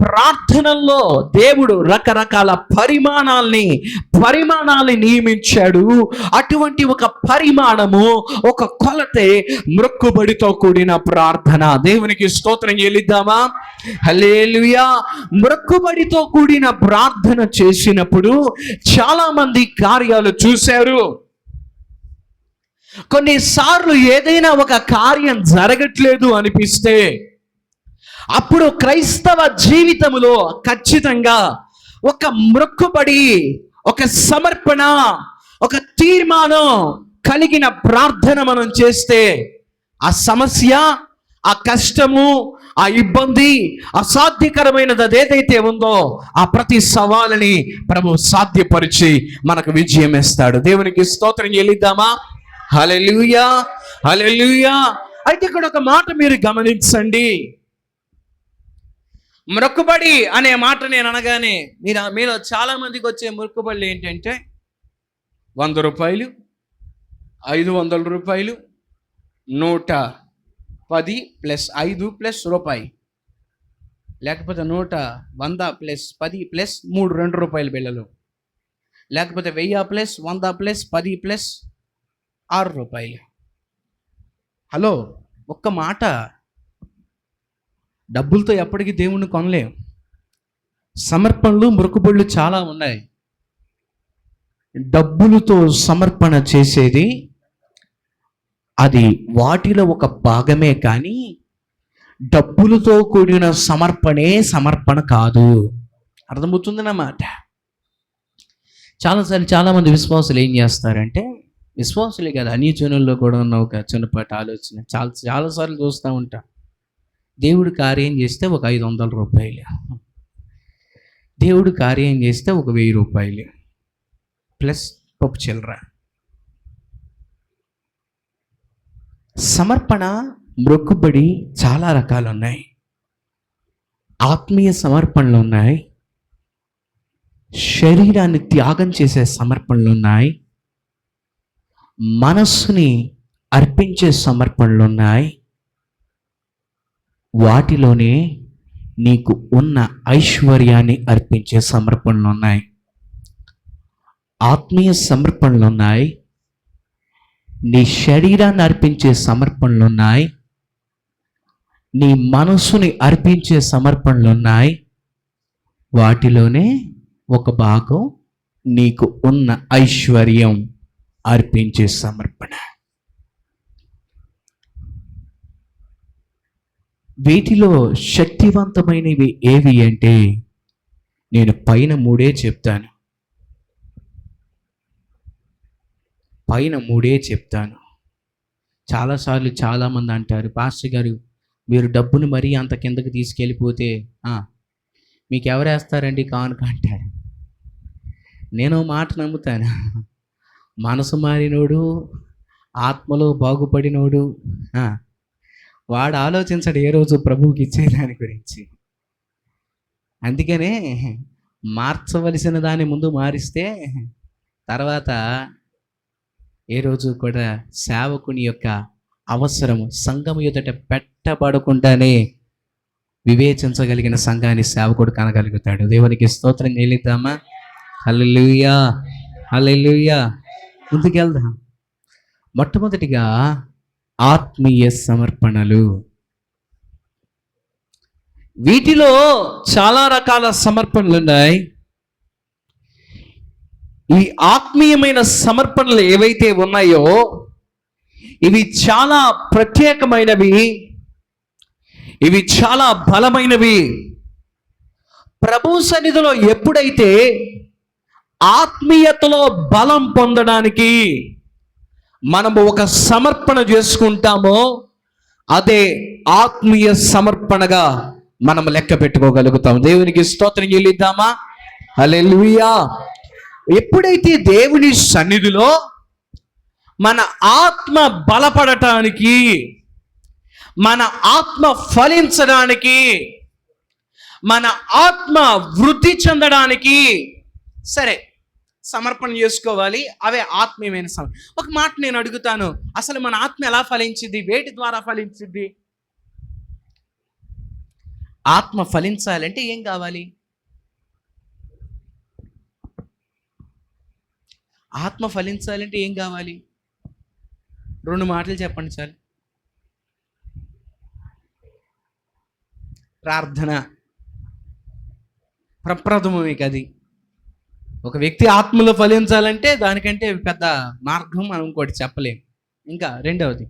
ప్రార్థనల్లో దేవుడు రకరకాల పరిమాణాలని నియమించాడు. అటువంటి ఒక పరిమాణము, ఒక కొలతే మొక్కుబడితో కూడిన ప్రార్థన. దేవునికి స్తోత్రం చెల్లిద్దామా? హల్లెలూయా. మొక్కుబడితో కూడిన ప్రార్థన చేసినప్పుడు చాలా మంది కార్యాలు చూశారు. కొన్నిసార్లు ఏదైనా ఒక కార్యం జరగట్లేదు అనిపిస్తే, అప్పుడు క్రైస్తవ జీవితంలో ఖచ్చితంగా ఒక మొక్కుబడి, ఒక సమర్పణ, ఒక తీర్మానం కలిగిన ప్రార్థన మనం చేస్తే, ఆ సమస్య, ఆ కష్టము, ఆ ఇబ్బంది, అసాధ్యకరమైనది అదేదైతే ఉందో ఆ ప్రతి సవాలుని ప్రభు సాధ్యపరిచి మనకు విజయం ఇస్తాడు. దేవునికి స్తోత్రం చెల్లిద్దామా? హల్లెలూయా, హల్లెలూయా. అయితే ఇక్కడ ఒక మాట మీరు గమనించండి. మొక్కుబడి అనే మాట నేను అనగానే మీలో చాలా మందికి వచ్చే మొక్కుబడులు ఏంటంటే 100 రూపాయలు, 500 రూపాయలు, 110 + 5 + రూపాయి, లేకపోతే 100 + 10 + 3 2 బిళ్ళలు, లేకపోతే 1000 + 100 + 10 + 6 రూపాయలు. హలో, ఒక్క మాట, డబ్బులతో ఎప్పటికీ దేవుణ్ణి కొనలేం. సమర్పణలు, మొక్కుబడులు చాలా ఉన్నాయి. డబ్బులతో సమర్పణ చేసేది అది వాటిలో ఒక భాగమే, కానీ డబ్బులతో కూడిన సమర్పణ కాదు. అర్థమవుతుందన్నమాట. చాలామంది విశ్వాసులు ఏం చేస్తారంటే, విశ్వాసులే కాదు అన్యజనుల్లో కూడా ఉన్న ఒక చిన్నపాటి ఆలోచన చాలాసార్లు చూస్తూ ఉంటా. దేవుడు కార్యం చేస్తే ఒక 500 రూపాయలు, దేవుడు కార్యం చేస్తే ఒక 1000 రూపాయలు ప్లస్ పప్పు చిల్లర. సమర్పణ, మొక్కుబడి చాలా రకాలు ఉన్నాయి. ఆత్మీయ సమర్పణలు ఉన్నాయి, శరీరాన్ని త్యాగం చేసే సమర్పణలు ఉన్నాయి, మనస్సుని అర్పించే సమర్పణలు ఉన్నాయి. వాటిలోనే నీకు ఉన్న ఐశ్వర్యాన్ని అర్పించే సమర్పణలు ఉన్నాయి. ఆత్మీయ సమర్పణలు ఉన్నాయి, నీ శరీరాన్ని అర్పించే సమర్పణలు ఉన్నాయి, నీ మనస్సుని అర్పించే సమర్పణలు ఉన్నాయి. వాటిలోనే ఒక భాగం నీకు ఉన్న ఐశ్వర్యం అర్పించే సమర్పణ. వీటిలో శక్తివంతమైనవి ఏవి అంటే నేను పైన 3 చెప్తాను. చాలాసార్లు చాలామంది అంటారు, పాస్టర్ గారు మీరు డబ్బును మరీ అంత కిందకి తీసుకెళ్ళిపోతే మీకు ఎవరు వేస్తారండి కానుక అంటారు. నేను మాట నమ్ముతాను, మనసు మారినోడు, ఆత్మలో బాగుపడినోడు వాడు ఆలోచించడు ఏ రోజు ప్రభువుకి ఇచ్చేదాని గురించి. అందుకనే మార్చవలసిన దాన్ని ముందు మారిస్తే తర్వాత ఏ రోజు కూడా సేవకుని యొక్క అవసరము సంఘం ఎదుట పెట్టబడకుండానే వివేచించగలిగిన సంఘాన్ని సేవకుడు కనగలుగుతాడు. దేవునికి స్తోత్రం చెల్లిద్దామా? హల్లెలూయా, హల్లెలూయా. ముందుకెళ్దాం. మొట్టమొదటిగా ఆత్మీయ సమర్పణలు. వీటిలో చాలా రకాల సమర్పణలు ఉన్నాయి. ఈ ఆత్మీయమైన సమర్పణలు ఏవైతే ఉన్నాయో ఇవి చాలా ప్రత్యేకమైనవి, ఇవి చాలా బలమైనవి. ప్రభు సన్నిధిలో ఎప్పుడైతే ఆత్మీయతలో బలం పొందడానికి మనము ఒక సమర్పణ చేసుకుంటామో అదే ఆత్మీయ సమర్పణగా మనం లెక్క పెట్టుకోగలుగుతాం. దేవునికి స్తోత్రం చెల్లిద్దామా? హల్లెలూయా. ఎప్పుడైతే దేవుని సన్నిధిలో మన ఆత్మ బలపడటానికి, మన ఆత్మ ఫలించడానికి, మన ఆత్మ వృద్ధి చెందడానికి సరే సమర్పణ చేసుకోవాలి. అవే ఆత్మీయమైన ఒక మాట నేను అడుగుతాను, అసలు మన ఆత్మ ఎలా ఫలించింది? వేటి ద్వారా ఫలించింది? ఆత్మ ఫలించాలంటే ఏం కావాలి? ఆత్మ ఫలించాలంటే ఏం కావాలి? 2 మాటలు చెప్పండి చాలు. ప్రార్థన ప్రప్రథమమే కది. ఒక వ్యక్తి ఆత్మలో ఫలించాలంటే దానికంటే పెద్ద మార్గం మనం ఇంకోటి చెప్పలేం. ఇంకా రెండవది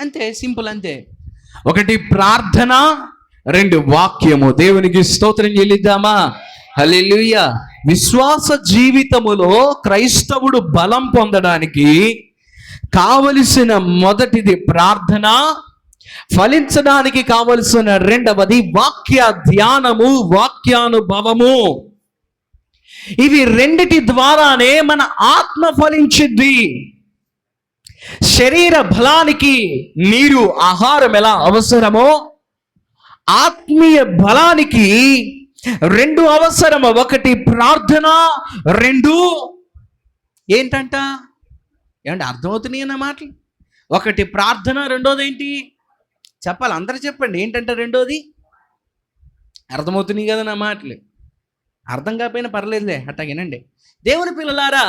అంతే, సింపుల్ అంతే. 1 ప్రార్థన, 2 వాక్యము. దేవునికి స్తోత్రం చెల్లిద్దామా? హల్లెలూయా. విశ్వాస జీవితములో క్రైస్తవుడు బలం పొందడానికి కావలసిన మొదటిది ప్రార్థన, ఫలించడానికి కావలసిన రెండవది వాక్య ధ్యానము, వాక్యానుభవము. ఇవి రెండిటి ద్వారానే మన ఆత్మ ఫలించిద్ది. శరీర బలానికి నీరు, ఆహారం ఎలా అవసరమో ఆత్మీయ బలానికి 2 అవసరము. 1 ప్రార్థన, 2 ఏంటంట? ఏమంటే అర్థమవుతున్నాయి అన్న మాటలు. 1 ప్రార్థన, 2వది ఏంటి చెప్పాలి? అందరూ చెప్పండి. ఏంటంటే 2వది? అర్థమవుతున్నాయి కదా నా మాటలు. అర్థం కాకపోయినా పర్లేదులే, అట్టాగేనండి. దేవుని పిల్లలారా,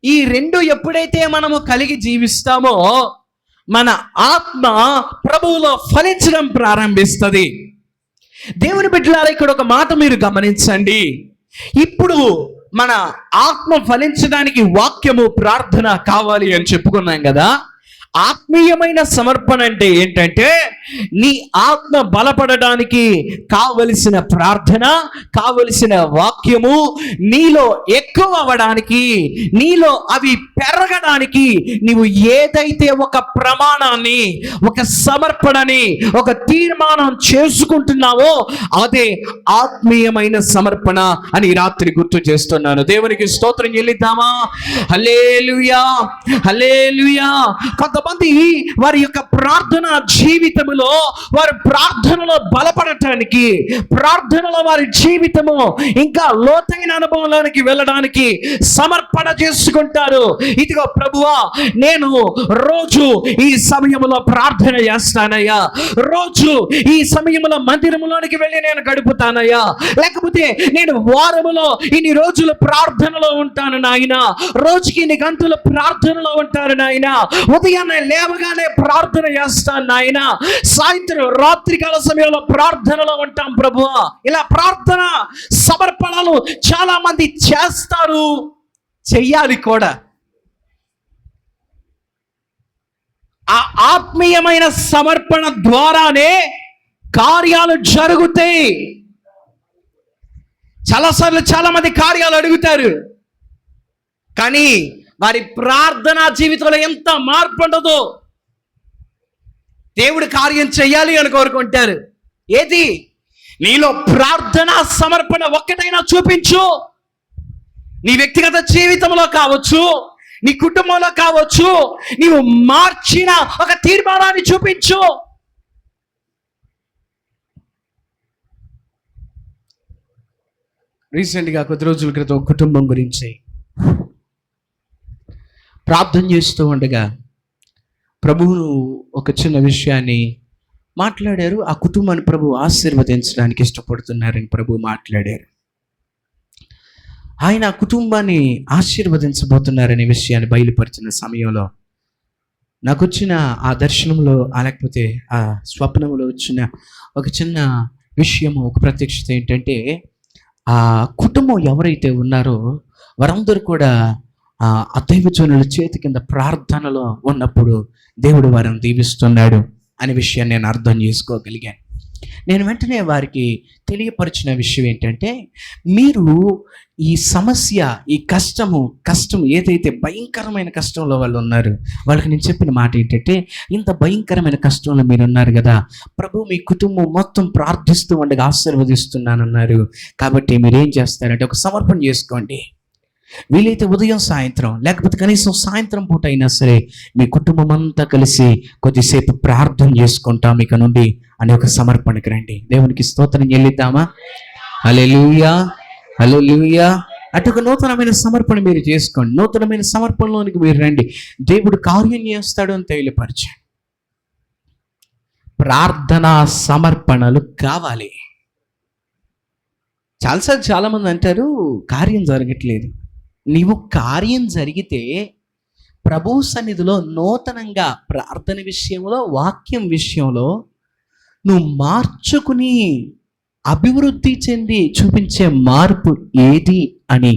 ఈ 2 ఎప్పుడైతే మనము కలిగి జీవిస్తామో మన ఆత్మ ప్రభువులో ఫలించడం ప్రారంభిస్తుంది. దేవుని బిడ్డలారా, ఇక్కడ ఒక మాట మీరు గమనించండి. ఇప్పుడు మన ఆత్మ ఫలించడానికి వాక్యము, ప్రార్థన కావాలి అని చెప్పుకున్నాం కదా. ఆత్మీయమైన సమర్పణ అంటే ఏంటంటే నీ ఆత్మ బలపడడానికి కావలసిన ప్రార్థన, కావలసిన వాక్యము నీలో ఎక్కువ అవ్వడానికి, నీలో అవి పెరగడానికి నీవు ఏదైతే ఒక ప్రమాణాన్ని, ఒక సమర్పణని, ఒక తీర్మానం చేసుకుంటున్నావో అదే ఆత్మీయమైన సమర్పణ అని రాత్రి గుర్తు చేస్తున్నాను. దేవునికి స్తోత్రం చెల్లిద్దామా? హల్లెలూయా, హల్లెలూయా. కొంతమంది వారి యొక్క ప్రార్థన జీవితంలో, వారి ప్రార్థనలో బలపడటానికి, ప్రార్థనలో వారి జీవితము ఇంకా లోతైన అనుభవంలోనికి వెళ్ళడానికి సమర్పణ చేసుకుంటారు. ఇదిగో ప్రభువా, నేను రోజు ఈ సమయంలో ప్రార్థన చేస్తానయ్యా, రోజు ఈ సమయంలో మందిరంలోనికి వెళ్ళి నేను గడుపుతానయ్యా, లేకపోతే నేను వారములో ఇన్ని రోజులు ప్రార్థనలో ఉంటాను నాయన, రోజుకి ఇన్ని గంటలు ప్రార్థనలో ఉంటాను నాయన, ఉదయాన్నే లేవగానే ప్రార్థన చేస్తాను నాయన, సాయంత్రం రాత్రికాల సమయంలో ప్రార్థనలో ఉంటాం ప్రభువా. ఇలా ప్రార్థన సమర్పణలు చాలా మంది చేస్తారు, చెయ్యాలి కూడా. ఆ ఆత్మీయమైన సమర్పణ ద్వారానే కార్యాలు జరుగుతాయి. చాలాసార్లు చాలా మంది కార్యాలు అడుగుతారు, కానీ వారి ప్రార్థనా జీవితంలో ఎంత మార్పు ఉండదో. దేవుడు కార్యం చెయ్యాలి అని కోరుకుంటారు. ఏది? నీలో ప్రార్థనా సమర్పణ ఒక్కటైనా చూపించు. నీ వ్యక్తిగత జీవితంలో కావచ్చు, నీ కుటుంబంలో కావచ్చు, నీవు మార్చిన ఒక తీర్మానాన్ని చూపించు. రీసెంట్గా కొద్ది రోజుల క్రితం కుటుంబం గురించి ప్రార్థన చేస్తూ ఉండగా ప్రభువును ఒక చిన్న విషయాన్ని మాట్లాడారు. ఆ కుటుంబాన్ని ప్రభు ఆశీర్వదించడానికి ఇష్టపడుతున్నారని ప్రభు మాట్లాడారు. ఆయన ఆ కుటుంబాన్ని ఆశీర్వదించబోతున్నారనే విషయాన్ని బయలుపరిచిన సమయంలో నాకు వచ్చిన ఆ దర్శనంలో, లేకపోతే ఆ స్వప్నంలో వచ్చిన ఒక చిన్న విషయము, ఒక ప్రత్యక్షత ఏంటంటే, ఆ కుటుంబం ఎవరైతే ఉన్నారో వారందరూ కూడా ఆ దైవజనుల చేతి కింద ప్రార్థనలో ఉన్నప్పుడు దేవుడు వారిని దీవిస్తున్నాడు అనే విషయాన్ని నేను అర్థం చేసుకోగలిగాను. నేను వెంటనే వారికి తెలియపరిచిన విషయం ఏంటంటే, మీరు ఈ సమస్య, ఈ కష్టం ఏదైతే భయంకరమైన కష్టంలో వాళ్ళు ఉన్నారు, వాళ్ళకి నేను చెప్పిన మాట ఏంటంటే, ఇంత భయంకరమైన కష్టంలో మీరు ఉన్నారు కదా, ప్రభు మీ కుటుంబం మొత్తం ప్రార్థిస్తూ ఉండగా ఆశీర్వదిస్తున్నానన్నారు. కాబట్టి మీరేం చేస్తారంటే ఒక సమర్పణ చేసుకోండి. వీలైతే ఉదయం సాయంత్రం, లేకపోతే కనీసం సాయంత్రం పూట అయినా సరే మీ కుటుంబం అంతా కలిసి కొద్దిసేపు ప్రార్థన చేసుకుంటాం ఇక నుండి అనే ఒక సమర్పణకి రండి. దేవునికి స్తోత్రం చెల్లిద్దామా? హల్లెలూయా, హల్లెలూయా. అటు ఒక నూతనమైన సమర్పణ మీరు చేసుకోండి. నూతనమైన సమర్పణలోనికి మీరు రండి. దేవుడు కార్యం చేస్తాడు అని తెలియపరచండి. ప్రార్థనా సమర్పణలు కావాలి. చాలాసార్లు చాలామంది అంటారు కార్యం జరగట్లేదు. నీవు కార్యం జరిగితే ప్రభు సన్నిధిలో నూతనంగా ప్రార్థన విషయంలో, వాక్యం విషయంలో నువ్వు మార్చుకుని అభివృద్ధి చెంది చూపించే మార్పు ఏది అని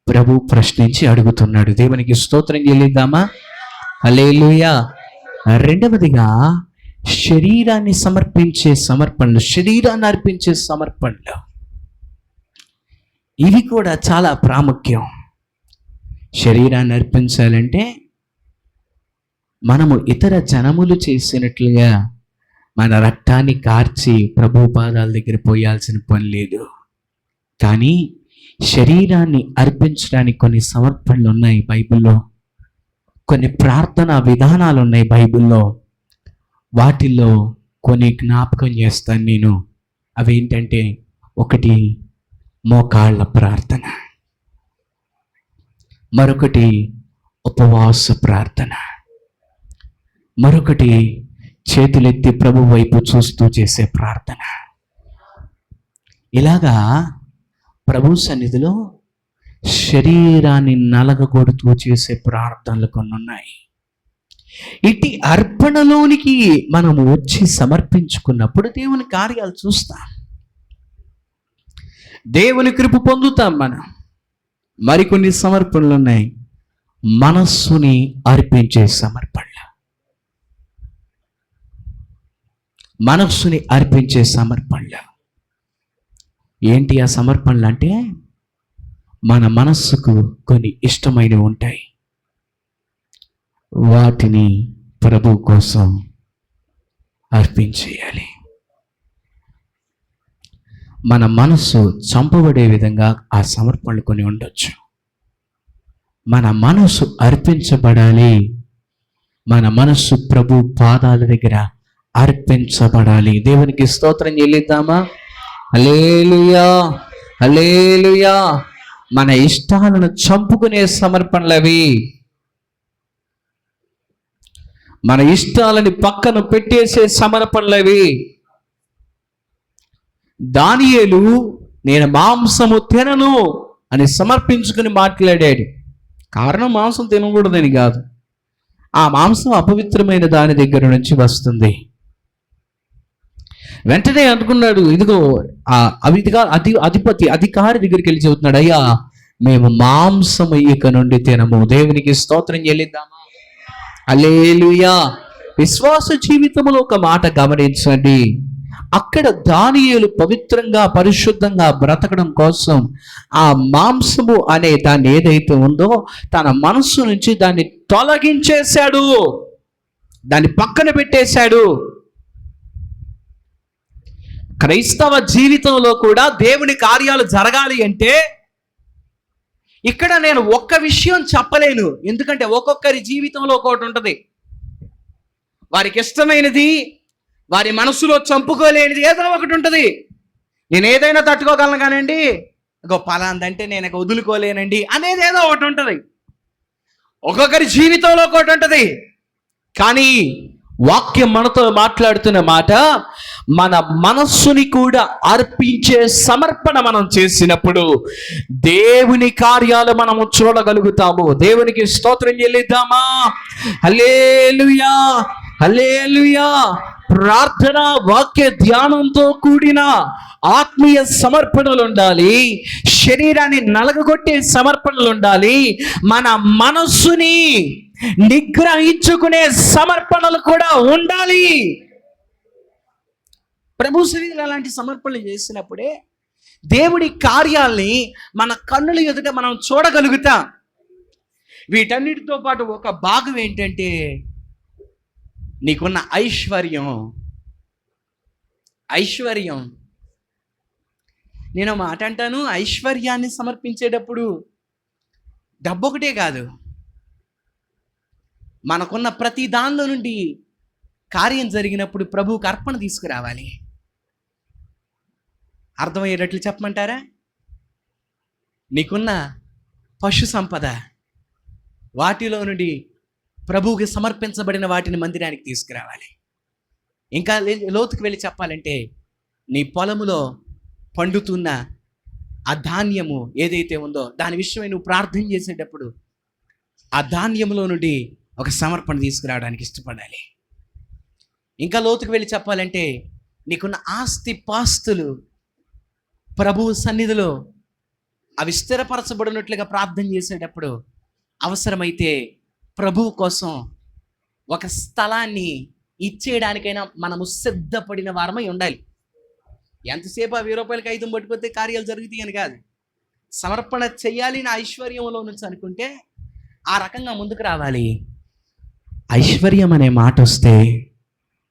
ప్రభు ప్రశ్నించి అడుగుతున్నాడు. దేవునికి స్తోత్రం చెల్లిద్దామా? హల్లెలూయా. రెండవదిగా శరీరాన్ని సమర్పించే సమర్పణలు, శరీరాన్ని అర్పించే సమర్పణలు, ఇవి కూడా చాలా ప్రాముఖ్యం. శరీరాన్ని అర్పించాలంటే మనము ఇతర జనములు చేసినట్లుగా మన రక్తాన్ని కార్చి ప్రభు పాదాల దగ్గర పోయాల్సిన పని లేదు. కానీ శరీరాన్ని అర్పించడానికి కొన్ని సమర్పణలు ఉన్నాయి బైబిల్లో, కొన్ని ప్రార్థనా విధానాలు ఉన్నాయి బైబిల్లో. వాటిల్లో కొన్ని జ్ఞాపకం చేస్తాను నేను. అవేంటంటే, ఒకటి మోకాళ్ళ ప్రార్థన, మరొకటి ఉపవాస ప్రార్థన, మరొకటి చేతులెత్తి ప్రభు వైపు చూస్తూ చేసే ప్రార్థన. ఇలాగా ప్రభు సన్నిధిలో శరీరాన్ని నలగగొడుతూ చేసే ప్రార్థనలు కొన్ని ఉన్నాయి. ఇటు అర్పణలోనికి మనము వచ్చి సమర్పించుకున్నప్పుడు దేవుని కార్యాలు చూస్తాం, దేవుని కృప పొందుతాం మనం. మరికొన్ని సమర్పణలు ఉన్నాయి, మనస్సుని అర్పించే సమర్పణలు. మనస్సుని అర్పించే సమర్పణలు ఏంటి? ఆ సమర్పణలు అంటే మన మనస్సుకు కొన్ని ఇష్టమైనవి ఉంటాయి, వాటిని ప్రభు కోసం అర్పించేయాలి. మన మనస్సు చంపబడే విధంగా ఆ సమర్పణలు కొన్ని ఉండొచ్చు. మన మనస్సు అర్పించబడాలి. మన మనస్సు ప్రభు పాదాల దగ్గర అర్పించబడాలి. దేవునికి స్తోత్రం చెల్లిద్దామా? హల్లెలూయా, హల్లెలూయా. మన ఇష్టాలను చంపుకునే సమర్పణలు అవి. మన ఇష్టాలని పక్కన పెట్టేసే సమర్పణలు అవి. దానియేలు నేను మాంసము తినను అని సమర్పించుకుని మాట్లాడాడు. కారణం మాంసం తినకూడదని కాదు, ఆ మాంసం అపవిత్రమైన దాని దగ్గర నుంచి వస్తుంది. వెంటనే అనుకున్నాడు, ఇదిగో అధికారి దగ్గరికి వెళ్ళి చెబుతున్నాడు, అయ్యా మేము మాంసము ఇక నుండి తినము. దేవునికి స్తోత్రం చెల్లిద్దామా? హల్లెలూయా. విశ్వాస జీవితంలో ఒక మాట గమనించండి, అక్కడ దానియేలు పవిత్రంగా పరిశుద్ధంగా బ్రతకడం కోసం ఆ మాంసము అనే దాన్ని ఏదైతే ఉందో తన మనస్సు నుంచి దాన్ని తొలగించేశాడు, దాన్ని పక్కన పెట్టేశాడు. క్రైస్తవ జీవితంలో కూడా దేవుని కార్యాలు జరగాలి అంటే ఇక్కడ నేను ఒక్క విషయం చెప్పలేను, ఎందుకంటే ఒక్కొక్కరి జీవితంలో ఒక్కొక్కటి ఉంటుంది. వారికి ఇష్టమైనది, వారి మనసులో చంపుకోలేనిది ఏదో ఒకటి ఉంటుంది. నేను ఏదైనా తట్టుకోగలను కానండి, పలాందంటే నేను వదులుకోలేనండి అనేది ఏదో ఒకటి ఉంటుంది. ఒక్కొక్కరి జీవితంలో ఒకటి ఉంటుంది. కానీ వాక్యం మనతో మాట్లాడుతున్న మాట, మన మనస్సుని కూడా అర్పించే సమర్పణ మనం చేసినప్పుడు దేవుని కార్యాలు మనము చూడగలుగుతాము. దేవునికి స్తోత్రం చెల్లిద్దామా? హల్లెలూయా, హల్లెలూయా. ప్రార్థన, వాక్య ధ్యానంతో కూడిన ఆత్మీయ సమర్పణలు ఉండాలి, శరీరాన్ని నలగగొట్టే సమర్పణలు ఉండాలి, మన మనస్సుని నిగ్రహించుకునే సమర్పణలు కూడా ఉండాలి. ప్రభు సన్నిధిలో అలాంటి సమర్పణలు చేసినప్పుడే దేవుడి కార్యాల్ని మన కన్నుల ఎదుట మనం చూడగలుగుతాం. వీటన్నిటితో పాటు ఒక భాగం ఏంటంటే నీకున్న ఐశ్వర్యం. ఐశ్వర్యం, నేను మాట అంటాను, ఐశ్వర్యాన్ని సమర్పించేటప్పుడు డబ్బు ఒకటే కాదు, మనకున్న ప్రతి దానిలో నుండి కార్యం జరిగినప్పుడు ప్రభువుకి అర్పణ తీసుకురావాలి. అర్థమయ్యేటట్లు చెప్పమంటారా? నీకున్న పశు సంపద, వాటిలో నుండి ప్రభువుకి సమర్పించబడిన వాటిని మందిరానికి తీసుకురావాలి. ఇంకా లోతుకు వెళ్ళి చెప్పాలంటే నీ పొలములో పండుతున్న ఆ ధాన్యము ఏదైతే ఉందో దాని విషయమై నువ్వు ప్రార్థన చేసేటప్పుడు ఆ ధాన్యంలో నుండి ఒక సమర్పణ తీసుకురావడానికి ఇష్టపడాలి. ఇంకా లోతుకు వెళ్ళి చెప్పాలంటే నీకున్న ఆస్తి పాస్తులు ప్రభువు సన్నిధిలో అవి స్థిరపరచబడినట్లుగా ప్రార్థన చేసేటప్పుడు అవసరమైతే ప్రభువు కోసం ఒక స్థలాన్ని ఇచ్చేయడానికైనా మనము సిద్ధపడిన వారమై ఉండాలి. ఎంతసేపు ఆ 1000 రూపాయలకి 5 పట్టుకొస్తే కార్యాలు జరుగుతాయి అని కాదు. సమర్పణ చెయ్యాలి నా ఐశ్వర్యంలో నుంచి అనుకుంటే ఆ రకంగా ముందుకు రావాలి. ఐశ్వర్యం అనే మాట వస్తే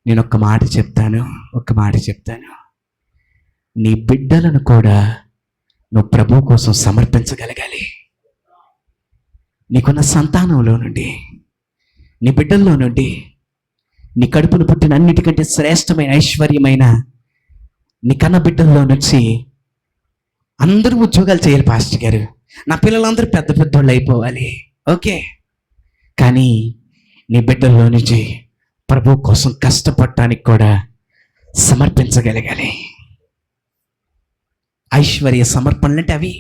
నేను ఒక్క మాట చెప్తాను. నీ బిడ్డలను కూడా నువ్వు ప్రభు కోసం సమర్పించగలగాలి. నీకున్న సంతానంలో నుండి, నీ బిడ్డల్లో నుండి, నీ కడుపును పుట్టిన అన్నిటికంటే శ్రేష్టమైన ఐశ్వర్యమైన నీ కన్న బిడ్డల్లో నుంచి అందరూ ఉద్యోగాలు చేయాలి పాస్టర్ గారు, నా పిల్లలందరూ పెద్ద పెద్దోళ్ళు అయిపోవాలి, ఓకే. కానీ నీ బిడ్డల్లో నుంచి ప్రభు కోసం కష్టపడటానికి కూడా సమర్పించగలగాలి. ఐశ్వర్య సమర్పణలు అంటే అవి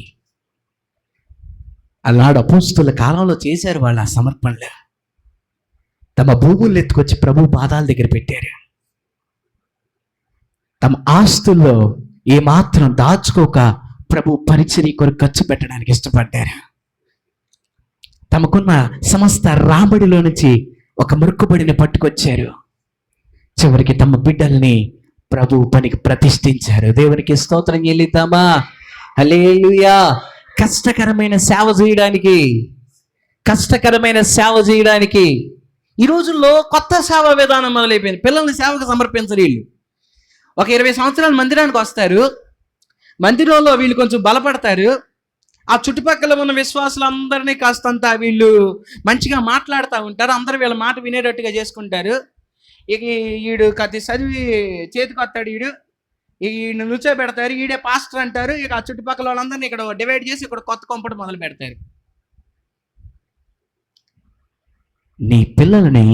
అలాడు అపోస్తుల కాలంలో చేశారు. వాళ్ళు ఆ సమర్పణలు తమ భూములు ఎత్తుకొచ్చి ప్రభు పాదాల దగ్గర పెట్టారు. తమ ఆస్తుల్లో ఏమాత్రం దాచుకోక ప్రభు పరిచర్య కొరకు ఖర్చు పెట్టడానికి ఇష్టపడ్డారు. తమకున్న సమస్త రాబడిలో నుంచి ఒక మొక్కుబడిని పట్టుకొచ్చారు. చివరికి తమ బిడ్డల్ని ప్రభు పనికి ప్రతిష్ఠించారు. దేవునికి స్తోత్రం చెల్లిద్దామా? హల్లెలూయా. కష్టకరమైన సేవ చేయడానికి ఈ రోజుల్లో కొత్త సేవా విధానం మొదలైపోయింది. పిల్లల్ని సేవకు సమర్పించరు. వీళ్ళు ఒక 20 సంవత్సరాలు మందిరానికి వస్తారు. మందిరంలో వీళ్ళు కొంచెం బలపడతారు. ఆ చుట్టుపక్కల ఉన్న విశ్వాసులందరినీ కాస్తంత వీళ్ళు మంచిగా మాట్లాడుతూ ఉంటారు. అందరూ వీళ్ళ మాట వినేటట్టుగా చేసుకుంటారు. ఇక వీడు కత్తి చదివి చేతికి వస్తాడు. ఈయన నుంచోబెడతారు. ఈడే పాస్టర్ అంటారు. ఇక ఆ చుట్టుపక్కల వాళ్ళందరినీ ఇక్కడ డివైడ్ చేసి ఇక్కడ కొత్త కొంపట మొదలు పెడతారు. నీ పిల్లలని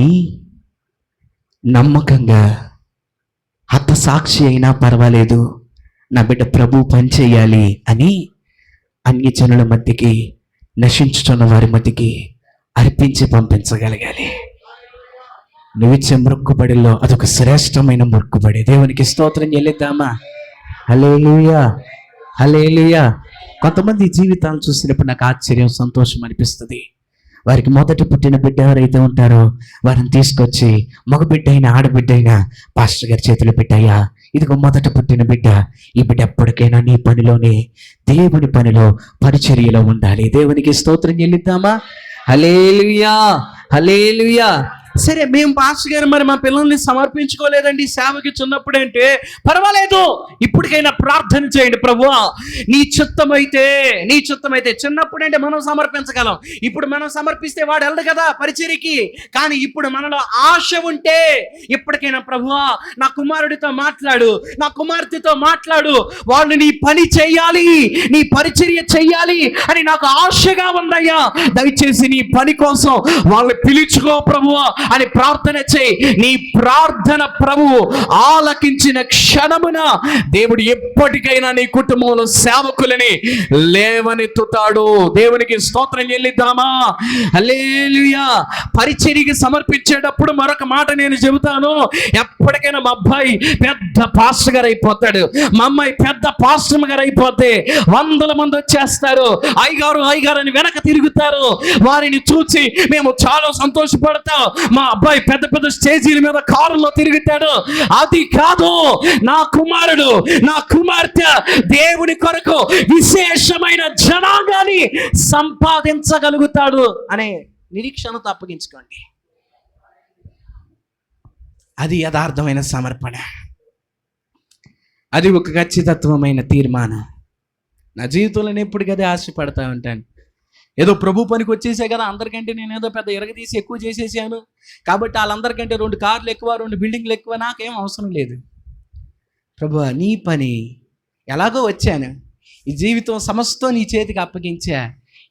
నమ్మకంగా హతసాక్షి అయినా పర్వాలేదు, నా బిడ్డ ప్రభు పని చేయాలి అని అన్యజనుల మధ్యకి, నశించుతున్న వారి మధ్యకి అర్పించి పంపించగలగాలి. నువ్విచ్చే మొక్కుబడిలో అదొక శ్రేష్టమైన మొక్కుబడి. దేవునికి స్తోత్రం చెల్లిద్దామా? హల్లెలూయా, హల్లెలూయా. కొంతమంది జీవితాలు చూసినప్పుడు నాకు ఆశ్చర్యం, సంతోషం అనిపిస్తుంది. వారికి మొదటి పుట్టిన బిడ్డ ఎవరైతే ఉంటారో వారిని తీసుకొచ్చి మగ బిడ్డ అయినా ఆడబిడ్డ అయినా పాస్టర్ గారి చేతిలో పెట్టాయా, ఇదిగో మొదట పుట్టిన బిడ్డ, ఈ బిడ్డ ఎప్పటికైనా నీ పనిలోనే, దేవుని పనిలో, పరిచర్యలో ఉండాలి. దేవునికి స్తోత్రం చెల్లిద్దామా? హల్లెలూయా, హల్లెలూయా. సరే, మేము పాస్టర్ గారు మరి మా పిల్లల్ని సమర్పించుకోలేదండి సేవకి చిన్నప్పుడంటే, పర్వాలేదు, ఇప్పటికైనా ప్రార్థన చేయండి. ప్రభువా నీ చిత్తమైతే చిన్నప్పుడంటే మనం సమర్పించగలం. ఇప్పుడు మనం సమర్పిస్తే వాడు వెళ్ళడు కదా పరిచర్యకి. కానీ ఇప్పుడు మనలో ఆశ ఉంటే ఇప్పటికైనా ప్రభువా నా కుమారుడితో మాట్లాడు, నా కుమార్తెతో మాట్లాడు, వాళ్ళు నీ పని చెయ్యాలి, నీ పరిచర్య చెయ్యాలి అని నాకు ఆశగా ఉందయ్యా. దయచేసి నీ పని కోసం వాళ్ళని పిలుచుకో ప్రభువా అని ప్రార్థన చేయి. నీ ప్రార్థన ప్రభువు ఆలకించిన క్షణమున దేవుడు ఎప్పటికైనా నీ కుటుంబంలో సేవకులని లేవనెత్తుతాడు. దేవునికి స్తోత్రం చెల్లిద్దామా? హల్లెలూయా. పరిచర్యకి సమర్పించేటప్పుడు మరొక మాట నేను చెబుతాను. ఎప్పటికైనా మా అబ్బాయి పెద్ద పాస్టర్ గారు అయిపోతాడు, మా అమ్మాయి పెద్ద పాస్టర్ గారు అయిపోతే 100 మంది వచ్చేస్తారు, అయ్యగారు అని వెనక తిరుగుతారు. వారిని చూసి మేము చాలా సంతోషపడతాం. మా అబ్బాయి పెద్ద పెద్ద స్టేజీల మీద కారులో తిరుగుతాడు. అది కాదు, నా కుమారుడు, నా కుమార్తె దేవుని కొరకు విశేషమైన జనాంగాన్ని సంపాదించగలుగుతాడు అనే నిరీక్షణతో అప్పగించుకోండి. అది యథార్థమైన సమర్పణ, అది ఒక ఖచ్చితత్వమైన తీర్మానం. నా జీవితంలో నేను ఎప్పుడు కదా ఆశపడతా ఉంటాను. ఏదో ప్రభు పనికి వచ్చేసే కదా, అందరికంటే నేను ఏదో పెద్ద ఎరగదీసి ఎక్కువ చేసేసాను కాబట్టి వాళ్ళందరికంటే 2 కార్లు ఎక్కువ, 2 బిల్డింగ్లు ఎక్కువ, నాకేం అవసరం లేదు. ప్రభు నీ పని, ఎలాగో వచ్చాను, ఈ జీవితం సమస్తం నీ చేతికి అప్పగించా.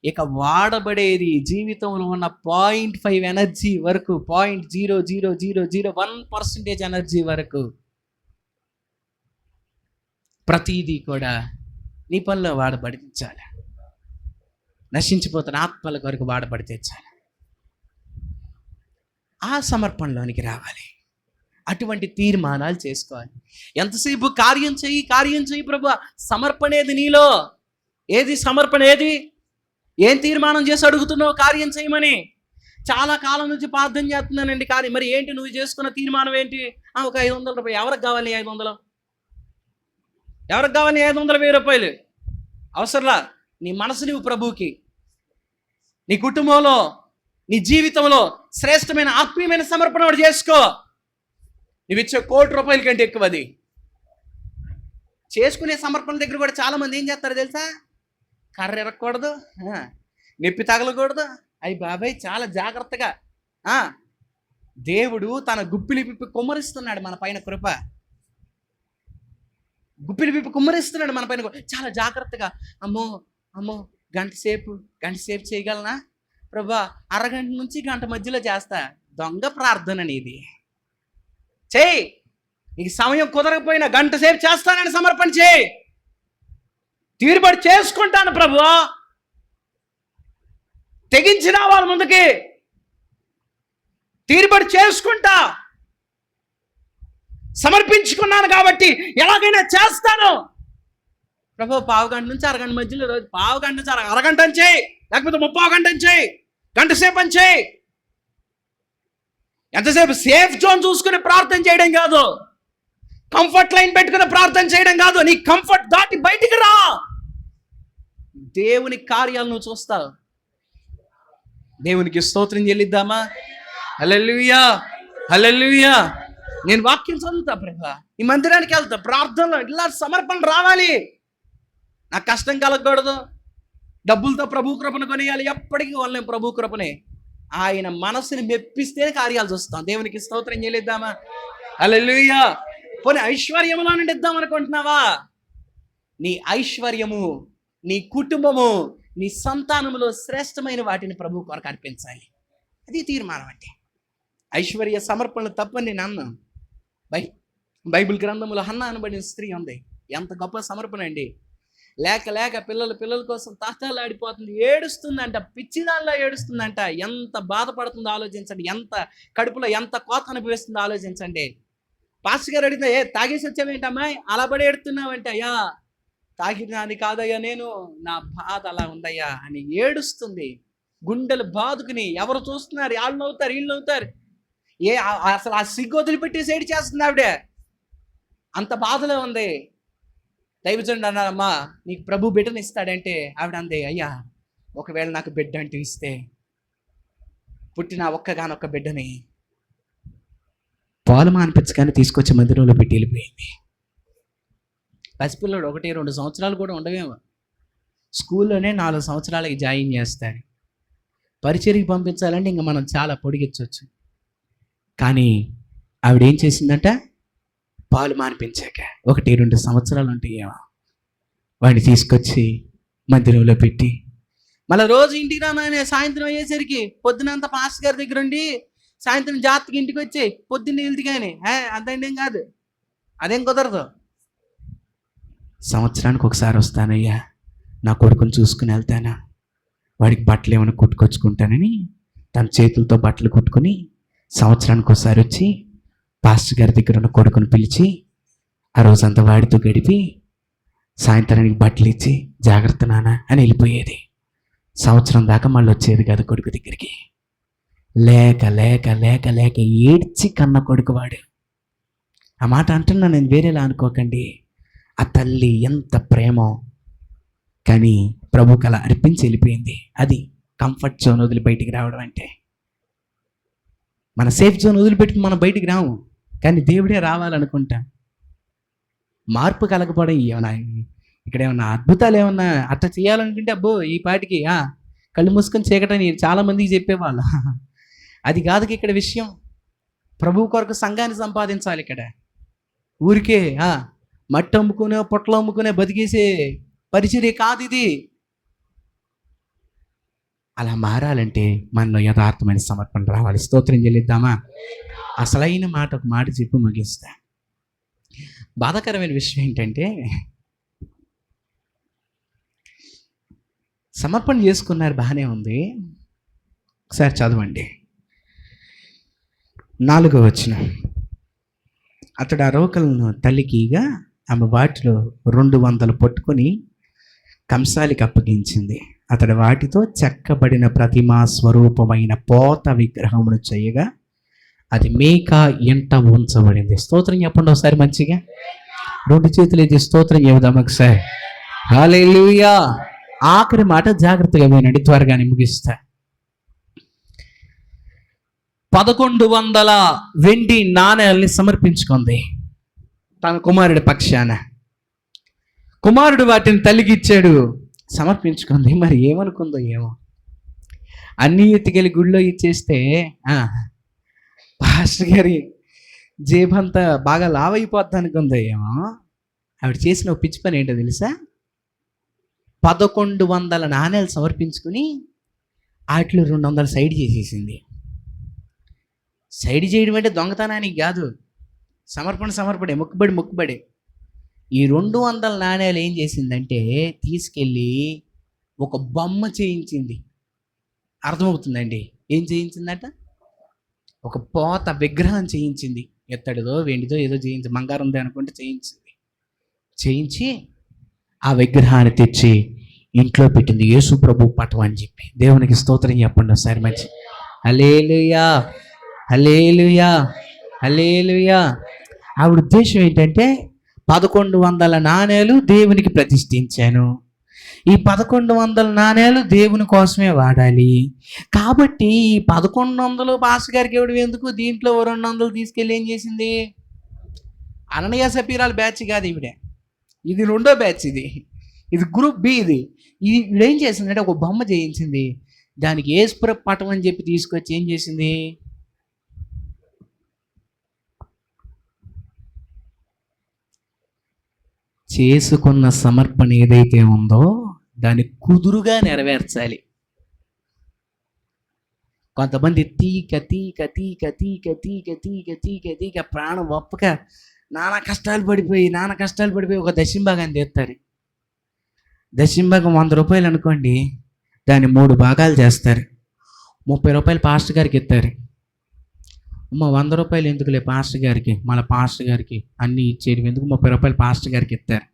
ఇక వాడబడేది జీవితంలో ఉన్న 0.5 ఎనర్జీ వరకు, 0.00001% ఎనర్జీ వరకు ప్రతిదీ కూడా నీ పనిలో వాడబడించాలి. నశించిపోతున్న ఆత్మల కొరకు వాడబడితే చాలు. ఆ సమర్పణలోనికి రావాలి. అటువంటి తీర్మానాలు చేసుకోవాలి. ఎంతసేపు కార్యం చెయ్యి ప్రభు. సమర్పణేది నీలో. ఏది సమర్పణ? ఏం తీర్మానం చేసి అడుగుతున్నావు కార్యం చేయమని? చాలా కాలం నుంచి ప్రార్థన చేస్తున్నానండి, కానీ మరి ఏంటి నువ్వు చేసుకున్న తీర్మానం ఏంటి? ఒక 500 రూపాయలు. ఎవరికి కావాలి 500? ఎవరికి కావాలి 500, 1000 రూపాయలు? అవసరంలా. నీ మనసు నువ్వు ప్రభువుకి, నీ కుటుంబంలో, నీ జీవితంలో శ్రేష్టమైన ఆత్మీయమైన సమర్పణ ఒకటి చేసుకో. నువ్వు ఇచ్చే 1 కోటి రూపాయల కంటే ఎక్కువ అది. చేసుకునే సమర్పణ దగ్గర కూడా చాలామంది ఏం చేస్తారో తెలుసా? కర్ర ఎరగకూడదు, నొప్పి తగలకూడదు. అయ్యి బాబాయ్ చాలా జాగ్రత్తగా. దేవుడు తన గుప్పిలి పిప్పి కుమ్మరిస్తున్నాడు మన పైన కృప. గుప్పిలి పిప్పి కుమ్మరిస్తున్నాడు మన పైన చాలా జాగ్రత్తగా. అమ్మో గంట సేపు చేయగలనా ప్రభా? అరగంట నుంచి గంట మధ్యలో చేస్తా. దొంగ ప్రార్థన నీది. చేయి. నీకు సమయం కుదరకపోయినా గంట సేపు చేస్తానని సమర్పణ చేయి. తీరుబడి చేసుకుంటాను ప్రభువా, తెగించిన వాళ్ళ ముందుకి తీరుబడి చేసుకుంటా, సమర్పించుకున్నాను కాబట్టి ఎలాగైనా చేస్తాను ప్రభు. 1/2 గంట నుంచి అరగంట మధ్యలో, రోజు 1/2 గంట నుంచి అరగంట అని చేయి, లేకపోతే 30 గంట అని చేయి, గంట సేపు అని చేయి. ఎంతసేపు సేఫ్ జోన్ చూసుకుని ప్రార్థన చేయడం కాదు, కంఫర్ట్ లైన్ పెట్టుకుని ప్రార్థన చేయడం కాదు. నీ కంఫర్ట్ దాటి బయటికి రా. దేవుని కార్యాలు నువ్వు చూస్తావు. దేవునికి స్తోత్రం చెల్లిద్దామా? హల్లెలూయా, హల్లెలూయా. నేను వాక్యం చదువుతా ప్రభా, ఈ మందిరానికి వెళ్తా, ప్రార్థనలో ఇలా సమర్పణ రావాలి. నాకు కష్టం కలగకూడదు. డబ్బులతో ప్రభు కృపను కొనియాలి. ఎప్పటికీ వాళ్ళని ప్రభు కృపనే. ఆయన మనసుని మెప్పిస్తేనే కార్యాలు చూస్తాం. దేవునికి స్తోత్రం చెల్లిద్దామా? హల్లెలూయా. పోనీ ఐశ్వర్యములో నుండి ఇద్దాం అనుకుంటున్నావా? నీ ఐశ్వర్యము, నీ కుటుంబము, నీ సంతానములో శ్రేష్టమైన వాటిని ప్రభు కొరకు అర్పించాలి. అది తీర్మానం అంటే. ఐశ్వర్య సమర్పణలు తప్పని నేను అన్నాను. బైబిల్ గ్రంథంలో హన్నా అనబడిన స్త్రీ ఉంది. ఎంత గొప్ప సమర్పణ అండి. లేక పిల్లల కోసం తాతాలాడిపోతుంది, ఏడుస్తుందంట, పిచ్చిదానిలో ఏడుస్తుందంట. ఎంత బాధపడుతుందో ఆలోచించండి, ఎంత కడుపులో ఎంత కోత అనిపిస్తుందో ఆలోచించండి. పాస్టర్ గారు అడిగితే తాగేసి వచ్చావేంటమ్మా అలా పడి ఏడుతున్నావంటే, అయ్యా తాగినాని కాదయ్యా నేను, నా బాధ అలా ఉందయ్యా అని ఏడుస్తుంది. గుండెలు బాదుకుని ఎవరు చూస్తున్నారు, వాళ్ళు నవ్వుతారు, వీళ్ళు నవ్వుతారు. అసలు ఆ సిగ్గు వదిలిపెట్టేసి ఏడు చేస్తుంది ఆవిడే. అంత బాధలో ఉంది. దైవజనుడు అన్నారమ్మా, నీకు ప్రభు బిడ్డను ఇస్తాడంటే ఆవిడ అంది, అయ్యా ఒకవేళ నాకు బిడ్డ అంటూ ఇస్తే పుట్టిన ఒక్కగానొక్క బిడ్డని పాలు మానిపించగానే తీసుకొచ్చి మందిరంలో పెట్టి వెళ్ళిపోయింది. పసిపిల్లడు 1-2 సంవత్సరాలు కూడా ఉండవేమో. స్కూల్లోనే 4 సంవత్సరాలకి జాయిన్ చేస్తారు. పరిచర్యకి పంపించాలంటే ఇంకా మనం చాలా పొడిగించవచ్చు. కానీ ఆవిడ ఏం చేసిందంట, పాలు మానిపించాక 1-2 సంవత్సరాలు ఉంటాయేమో వాడిని తీసుకొచ్చి మందిరంలో పెట్టి, మళ్ళీ రోజు ఇంటికి రాగానే సాయంత్రం అయ్యేసరికి పొద్దునంతా పాస్టర్ గారి దగ్గర ఉండి సాయంత్రం జాతకి ఇంటికి వచ్చి పొద్దున్న వెళ్తే కానీ అంతేం కాదు, అదేం కుదరదు. సంవత్సరానికి ఒకసారి వస్తానయ్యా, నా కొడుకుని చూసుకుని వెళ్తానా, వాడికి బట్టలు ఏమైనా కుట్టుకొచ్చుకుంటానని తన చేతులతో బట్టలు కుట్టుకుని సంవత్సరానికి ఒకసారి వచ్చి పాస్టర్ గారి దగ్గర ఉన్న కొడుకుని పిలిచి ఆ రోజంతా వాడితో గడిపి సాయంత్రానికి బట్టలు ఇచ్చి జాగ్రత్త నాన్న అని వెళ్ళిపోయేది. సంవత్సరం దాకా మళ్ళీ వచ్చేది కాదు కొడుకు దగ్గరికి. లేక లేక లేక లేక ఏడ్చి కన్న కొడుకు వాడు. ఆ మాట అంటున్నా నేను, వేరేలా అనుకోకండి. ఆ తల్లి ఎంత ప్రేమో, కానీ ప్రభువుకి అలా అర్పించి వెళ్ళిపోయింది. అది కంఫర్ట్ జోన్ వదిలి బయటికి రావడం అంటే. మన సేఫ్ జోన్ వదిలిపెట్టి మనం బయటికి రాము, కానీ దేవుడే రావాలనుకుంటాం. మార్పు కలగపడం ఏమన్నా ఇక్కడ ఏమన్నా అద్భుతాలు ఏమన్నా అట్లా చేయాలనుకుంటే అబ్బో ఈ పాటికి కళ్ళు మూసుకొని చీకటని చాలామందికి చెప్పేవాళ్ళు. అది కాదు ఇక్కడ విషయం. ప్రభువు కొరకు సంఘాన్ని సంపాదించాలి. ఇక్కడ ఊరికే మట్టి అమ్ముకునే పొట్టలు అమ్ముకునే బతికేసే పరిచర్య కాదు ఇది. అలా మారాలంటే మనలో యథార్థమైన సమర్పణ రావాలి. స్తోత్రం చెల్లిద్దామా? అసలైన మాట ఒక మాట చెప్పి ముగిస్తా. బాధాకరమైన విషయం ఏంటంటే, సమర్పణ చేసుకున్నారు, బాగానే ఉంది. ఒకసారి చదవండి 4వ వచనం. అతడు ఆ రోకలను తల్లికిగా ఆమె వాటిలో 200 పట్టుకొని కంసాలికి అప్పగించింది. అతడు వాటితో చెక్కబడిన ప్రతిమా స్వరూపమైన పోత విగ్రహమును చేయగా అది మేక ఎంట ఉంచబడింది. స్తోత్రం చెప్పండి ఒకసారి మంచిగా. 2 చేతులు ఎత్తి స్తోత్రం చెబుదాం ఒకసారి. హల్లెలూయా. ఆఖరి మాట జాగ్రత్తగా వినండి, త్వరగానే ముగిస్తా. 1100 వెండి నాణేల్ని సమర్పించుకుంది తన కుమారుడి పక్షాన. కుమారుడు వాటిని తల్లికి ఇచ్చాడు, సమర్పించుకుంది. మరి ఏమనుకుందో ఏమో, అన్నీ ఎత్తుకెళ్ళి గుడిలో ఇచ్చేస్తే పాస్టర్ గారి జేబంతా బాగా లావ్ అయిపోద్ది అనుకుందో ఏమో. ఆవిడ చేసిన పిచ్చి పని ఏంటో తెలుసా? 1100 నాణేలు సమర్పించుకుని వాటిలో 200 సైడ్ చేసేసింది. సైడ్ చేయడం అంటే దొంగతనానికి కాదు, సమర్పడే మొక్కుబడే. ఈ 200 నాణేలు ఏం చేసిందంటే తీసుకెళ్ళి ఒక బొమ్మ చేయించింది. అర్థమవుతుందండి ఏం చేయించిందట? ఒక పోత విగ్రహం చేయించింది. ఎత్తడిదో వెండిదో ఏదో చేయించి, బంగారందే అనుకుంటే చేయించి ఆ విగ్రహాన్ని తెచ్చి ఇంట్లో పెట్టింది. యేసు ప్రభు పటం అని చెప్పి. దేవునికి స్తోత్రం చెప్పండి ఒకసారి మంచి. హల్లెలూయా, హల్లెలూయా, హల్లెలూయా. ఆవిడ ఉద్దేశం ఏంటంటే 1100 నాణేలు దేవునికి ప్రతిష్ఠించాను, ఈ 1100 నాణేలు దేవుని కోసమే వాడాలి. కాబట్టి ఈ 1100 పాస్టర్ గారికి ఇవ్వడం ఎందుకు, దీంట్లో 200 తీసుకెళ్ళి ఏం చేసింది? అననీయ సపీరాల బ్యాచ్ కాదు ఈవిడే, ఇది 2వ బ్యాచ్. ఇది గ్రూప్ బి. ఇది ఏం చేసిందంటే ఒక బొమ్మ చేయించింది, దానికి యేసు పటం అని చెప్పి తీసుకొచ్చి ఏం చేసింది? చేసుకున్న సమర్పణ ఏదైతే ఉందో దాన్ని కుదురుగా నెరవేర్చాలి. కొంతమంది తీక తీక తీక తీక తీక తీక తీక తీక ప్రాణం ఒప్పక నానా కష్టాలు పడిపోయి ఒక దశంభాగాన్ని తీస్తారు. దశంభాగం 100 రూపాయలు అనుకోండి, దాన్ని 3 భాగాలు చేస్తారు. 30 రూపాయలు పాస్టర్ గారికి ఇస్తారు. 100 రూపాయలు ఎందుకులే పాస్టర్ గారికి, మళ్ళీ పాస్టర్ గారికి అన్నీ ఇచ్చేది ఎందుకు, 30 రూపాయలు పాస్టర్ గారికి ఇస్తారు.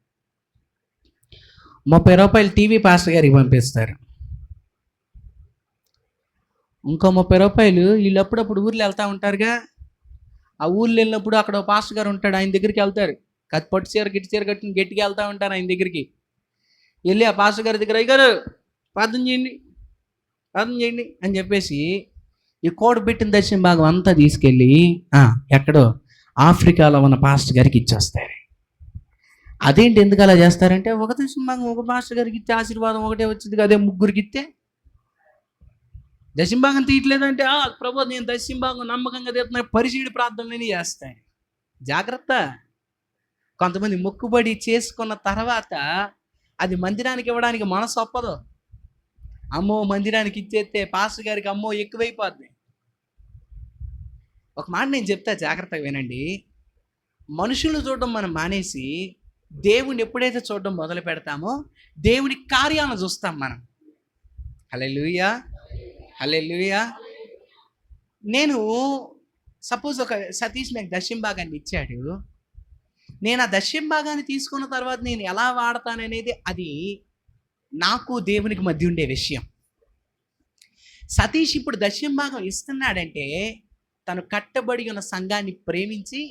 30 రూపాయలు టీవీ పాస్టర్ గారికి పంపిస్తారు. ఇంకో 30 రూపాయలు వీళ్ళు అప్పుడప్పుడు ఊర్లో వెళ్తూ ఉంటారుగా, ఆ ఊర్లో వెళ్ళినప్పుడు అక్కడ పాస్టర్ గారు ఉంటాడు, ఆయన దగ్గరికి వెళ్తారు. పట్టు చీర గిట్టి చీర కట్టుకుని గట్టిగా వెళ్తూ ఉంటాను ఆయన దగ్గరికి. వెళ్ళి ఆ పాస్టర్ గారి దగ్గర, అయ్యగారు ప్రార్థన చేయండి, ప్రార్థన చేయండి అని చెప్పేసి ఈ కోట పెట్టిన దర్శనం భాగం అంతా తీసుకెళ్ళి ఎక్కడో ఆఫ్రికాలో ఉన్న పాస్టర్ గారికి ఇచ్చేస్తారు. అదేంటి ఎందుకు అలా చేస్తారంటే, ఒక దర్శనం భాగం ఒక పాస్టర్ గారికి ఇస్తే ఆశీర్వాదం ఒకటే వచ్చింది, అదే ముగ్గురికి ఇస్తే దశంభాగం తీయట్లేదంటే, ప్రభు నేను దశంభాగం నమ్మకంగా తీస్తున్నా, పరిశీలి ప్రార్థనలని చేస్తాయి. జాగ్రత్త. కొంతమంది మొక్కుబడి చేసుకున్న తర్వాత అది మందిరానికి ఇవ్వడానికి మనసు ఒప్పదు. అమ్మో మందిరానికి ఇచ్చేస్తే పాస్టర్ గారికి అమ్మో ఎక్కువైపోద్ది. ఒక మాట నేను చెప్తా, జాగ్రత్తగా వినండి. మనుషులు చూడడం మనం మానేసి దేవుని ఎప్పుడైతే చూడడం మొదలు పెడతామో దేవుని కార్యాలను చూస్తాం మనం. హల్లెలూయా, హల్లెలూయా. నేను సపోజ్ ఒక సతీష్ నాకు దశం భాగాన్ని ఇచ్చాడు. నేను ఆ దశం భాగాన్ని తీసుకున్న తర్వాత నేను ఎలా వాడతాననేది అది నాకు దేవునికి మధ్య ఉండే విషయం. సతీష్ ఇప్పుడు దశం భాగం ఇస్తున్నాడంటే తను కట్టబడి ఉన్న సంఘాన్ని ప్రేమించి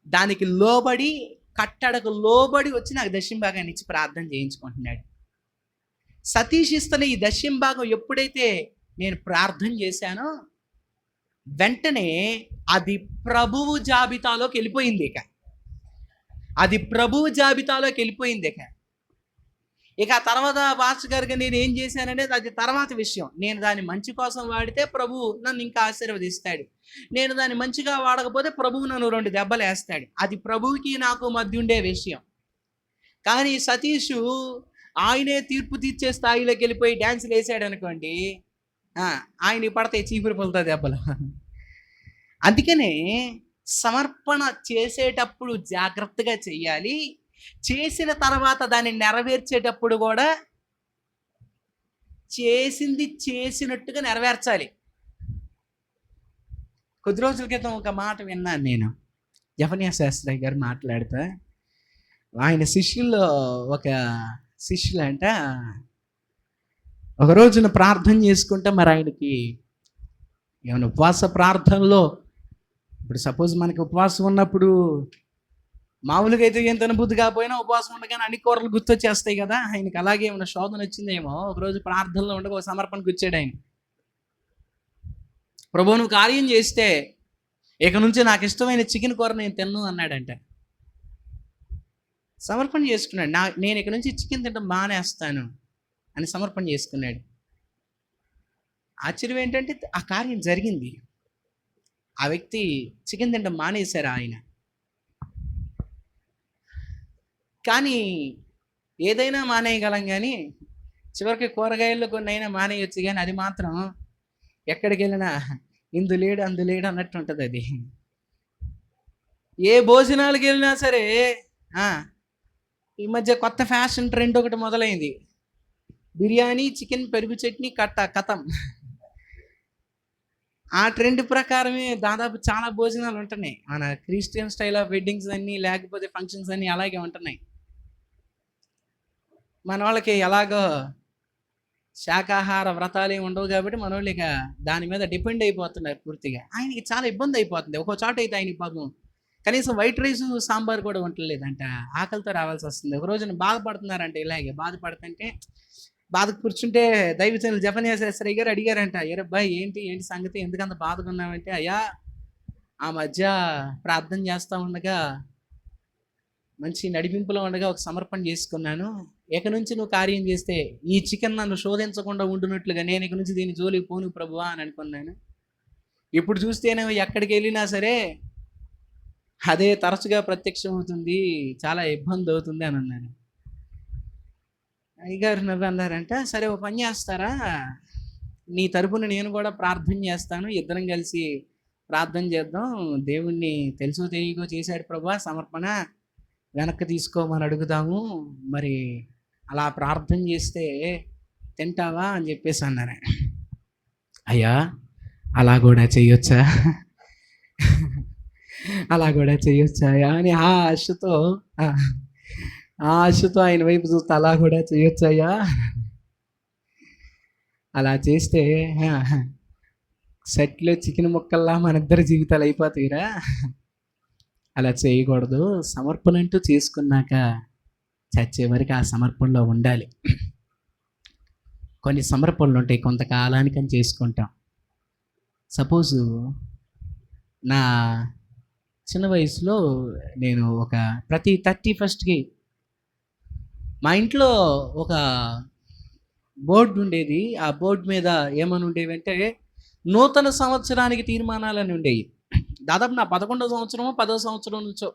దానికి లోబడి, కట్టడకు లోబడి వచ్చి నాకు దశం భాగాన్ని ఇచ్చి ప్రార్థన చేయించుకుంటున్నాడు. సతీష్ ఇస్తున్న ఈ దశం భాగం ఎప్పుడైతే నేను ప్రార్థన చేశానో వెంటనే అది ప్రభువు జాబితాలోకి వెళ్ళిపోయింది. అది ప్రభువు జాబితాలోకి వెళ్ళిపోయింది. ఇక ఆ తర్వాత పాస్టర్ గారికి నేను ఏం చేశాననేది అది తర్వాత విషయం. నేను దాన్ని మంచి కోసం వాడితే ప్రభువు నన్ను ఇంకా ఆశీర్వదిస్తాడు. నేను దాన్ని మంచిగా వాడకపోతే ప్రభువు నన్ను 2 దెబ్బలు వేస్తాడు. అది ప్రభువుకి నాకు మధ్య ఉండే విషయం. కానీ సతీషు ఆయనే తీర్పు తీర్చే స్థాయిలోకి వెళ్ళిపోయి డ్యాన్సులు వేసాడు అనుకోండి, ఆయనకి పడతాయి చీపురు పులతో దెబ్బలు. అందుకనే సమర్పణ చేసేటప్పుడు జాగ్రత్తగా చెయ్యాలి. చేసిన తర్వాత దాన్ని నెరవేర్చేటప్పుడు కూడా చేసింది చేసినట్టుగా నెరవేర్చాలి. కొద్ది రోజుల క్రితం ఒక మాట విన్నాను నేను. జఫన్యా శాస్త్రి గారు మాట్లాడుతా, ఆయన శిష్యుల్లో ఒక శిష్యులంట ఒక రోజున ప్రార్థన చేసుకుంటే మరి ఆయనకి ఏమైనా ఉపవాస ప్రార్థనలో, ఇప్పుడు సపోజ్ మనకి ఉపవాసం ఉన్నప్పుడు మామూలుగా అయితే ఏం తినబుద్ధి కాకపోయినా ఉపవాసం ఉండగానే అన్ని కూరలు గుర్తొచ్చేస్తాయి కదా. ఆయనకి అలాగే ఏమైనా శోధన వచ్చిందేమో. ఒకరోజు ప్రార్థనలో ఉండగా ఒక సమర్పణకు వచ్చాడు ఆయన. ప్రభు నువ్వు కార్యం చేస్తే ఇక నుంచి నాకు ఇష్టమైన చికెన్ కూర నేను తిన్ను అన్నాడంట. సమర్పణ చేసుకున్నాడు. నేను ఇక నుంచి చికెన్ తింటాం మానేస్తాను అని సమర్పణ చేసుకున్నాడు. ఆశ్చర్యం ఏంటంటే ఆ కార్యం జరిగింది. ఆ వ్యక్తి చికెన్ తింటాం మానేశారు ఆయన. కానీ ఏదైనా మానేయగలం, కానీ చివరికి కూరగాయల్లో కొన్ని అయినా మానేయొచ్చు, కానీ అది మాత్రం ఎక్కడికి వెళ్ళినా ఇందులేడు అందులేడు అన్నట్టు ఉంటుంది. అది ఏ భోజనాలకు వెళ్ళినా సరే ఈ మధ్య కొత్త ఫ్యాషన్ ట్రెండ్ ఒకటి మొదలైంది. బిర్యానీ, చికెన్, పెరుగు చట్నీ, కథం. ఆ ట్రెండ్ ప్రకారమే దాదాపు చాలా భోజనాలు ఉంటున్నాయి. మన క్రిస్టియన్ స్టైల్ ఆఫ్ వెడ్డింగ్స్ అన్నీ, లేకపోతే ఫంక్షన్స్ అన్నీ అలాగే ఉంటున్నాయి. మన వాళ్ళకి ఎలాగో శాకాహార వ్రతాలు ఏమి ఉండవు కాబట్టి మన వాళ్ళు ఇక దాని మీద డిపెండ్ అయిపోతున్నారు పూర్తిగా. ఆయనకి చాలా ఇబ్బంది అయిపోతుంది. ఒక్కో చోట అయితే ఆయనకి పాపం కనీసం వైట్ రైస్ సాంబార్ కూడా వంటలేదంట. ఆకలితో రావాల్సి వస్తుంది. ఒక రోజున బాధపడుతున్నారంట. ఇలాగే బాధపడుతుంటే బాధకు కూర్చుంటే దైవజనులు జఫన్యా శాస్త్రి గారు అడిగారంట, ఏరబ్బాయి ఏంటి సంగతి, ఎందుకంత బాధగా ఉన్నామంటే, అయ్యా ఆ మధ్య ప్రార్థన చేస్తూ ఉండగా మంచి నడిపింపులో ఉండగా ఒక సమర్పణ చేసుకున్నాను. ఇక నుంచి నువ్వు కార్యం చేస్తే ఈ చికెన్ నన్ను శోధించకుండా ఉండునట్లుగా నేను ఇక నుంచి దీని జోలికి పోను ప్రభువా అని అనుకున్నాను. ఇప్పుడు చూస్తేనేమో ఎక్కడికి వెళ్ళినా సరే అదే తరచుగా ప్రత్యక్షం అవుతుంది, చాలా ఇబ్బంది అవుతుంది అని అన్నాను. అయ్యగారు నవ్వు అన్నారంట, సరే ఓ పని చేస్తారా, నీ తరపున నేను కూడా ప్రార్థన చేస్తాను, ఇద్దరం కలిసి ప్రార్థన చేద్దాం. దేవుణ్ణి తెలుసో తెలియకో చేశాడు ప్రభువా సమర్పణ, వెనక్కి తీసుకోమని అడుగుదాము, మరి అలా ప్రార్థన చేస్తే తింటావా అని చెప్పేసి అన్నారు. అయ్యా అలా కూడా చెయ్యొచ్చా, అలా కూడా చెయ్యొచ్చా అని ఆశతో ఆయన వైపు చూస్తే అలా కూడా చెయ్యొచ్చయ్యా, అలా చేస్తే సెట్లో చికెన్ ముక్కల్లా మన ఇద్దరి జీవితాలు అయిపోతాయిరా, అలా చేయకూడదు. సమర్పణ అంటూ చేసుకున్నాక చచ్చే వరకు ఆ సమర్పణలో ఉండాలి. కొన్ని సమర్పణలు ఉంటాయి, కొంతకాలానికని చేసుకుంటాం. సపోజు నా చిన్న వయసులో నేను ప్రతి 31కి మా ఇంట్లో ఒక బోర్డు ఉండేది. ఆ బోర్డు మీద ఏమని ఉండేవి అంటే నూతన సంవత్సరానికి తీర్మానాలని ఉండేవి. దాదాపు నా 11వ సంవత్సరమో 10వ సంవత్సరం నుంచో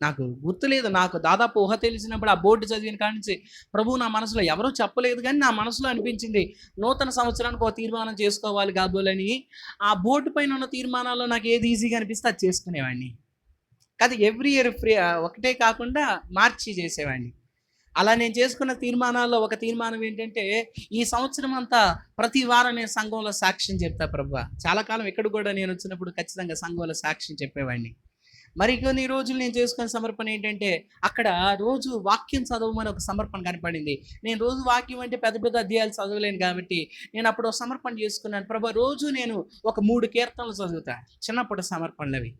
నాకు గుర్తులేదు. నాకు దాదాపు ఊహ తెలిసినప్పుడు ఆ బోర్డు చదివిన కాడి నుంచి ప్రభు నా మనసులో, ఎవరూ చెప్పలేదు కానీ నా మనసులో అనిపించింది, నూతన సంవత్సరానికి ఒక తీర్మానం చేసుకోవాలి కాబోలని. ఆ బోర్డు పైన ఉన్న తీర్మానాల్లో నాకు ఏది ఈజీగా అనిపిస్తే అది చేసుకునేవాడిని. కాదు, ఎవ్రీ ఇయర్ ఒకటే కాకుండా మార్చి చేసేవాడిని. అలా నేను చేసుకున్న తీర్మానాల్లో ఒక తీర్మానం ఏంటంటే, ఈ సంవత్సరం అంతా ప్రతి వారం నేను సంఘంలో సాక్ష్యం చెప్తా ప్రభువా. చాలా కాలం ఇక్కడ కూడా నేను వచ్చినప్పుడు ఖచ్చితంగా సంఘంలో సాక్ష్యం చెప్పేవాడిని. మరి కొన్ని రోజులు నేను చేసుకున్న సమర్పణ ఏంటంటే, అక్కడ రోజు వాక్యం చదవమని ఒక సమర్పణ కనపడింది. నేను రోజు వాక్యం అంటే పెద్ద పెద్ద అధ్యాయాలు చదవలేను కాబట్టి నేను అప్పుడు ఒక సమర్పణ చేసుకున్నాను. ప్రభువా, రోజు నేను ఒక 3 కీర్తనలు చదువుతా. చిన్నప్పుడు సమర్పణలు అవి.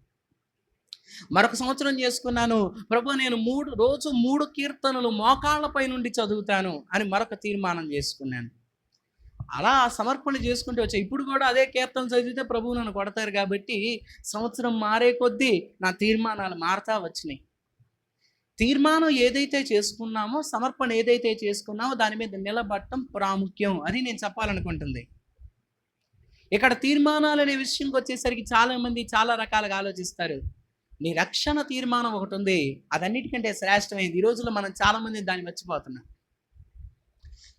మరొక సంవత్సరం చేసుకున్నాను, ప్రభు నేను రోజు 3 కీర్తనలు మోకాళ్ళపై నుండి చదువుతాను అని మరొక తీర్మానం చేసుకున్నాను. అలా సమర్పణ చేసుకుంటూ వచ్చా. ఇప్పుడు కూడా అదే కీర్తన చదివితే ప్రభువు నన్ను కొడతారు కాబట్టి సంవత్సరం మారే కొద్దీ నా తీర్మానాలు మారుతా వచ్చినాయి. తీర్మానం ఏదైతే చేసుకున్నామో, సమర్పణ ఏదైతే చేసుకున్నామో దాని మీద నిలబడటం ప్రాముఖ్యం. అది నేను చెప్పాలనుకుంటుంది. ఇక్కడ తీర్మానాలు అనే విషయంకి వచ్చేసరికి చాలామంది చాలా రకాలుగా ఆలోచిస్తారు. నీ రక్షణ తీర్మానం ఒకటి ఉంది, అదన్నిటికంటే శ్రేష్టమైంది. ఈ రోజుల్లో మనం చాలామంది దాన్ని మర్చిపోతున్నాం.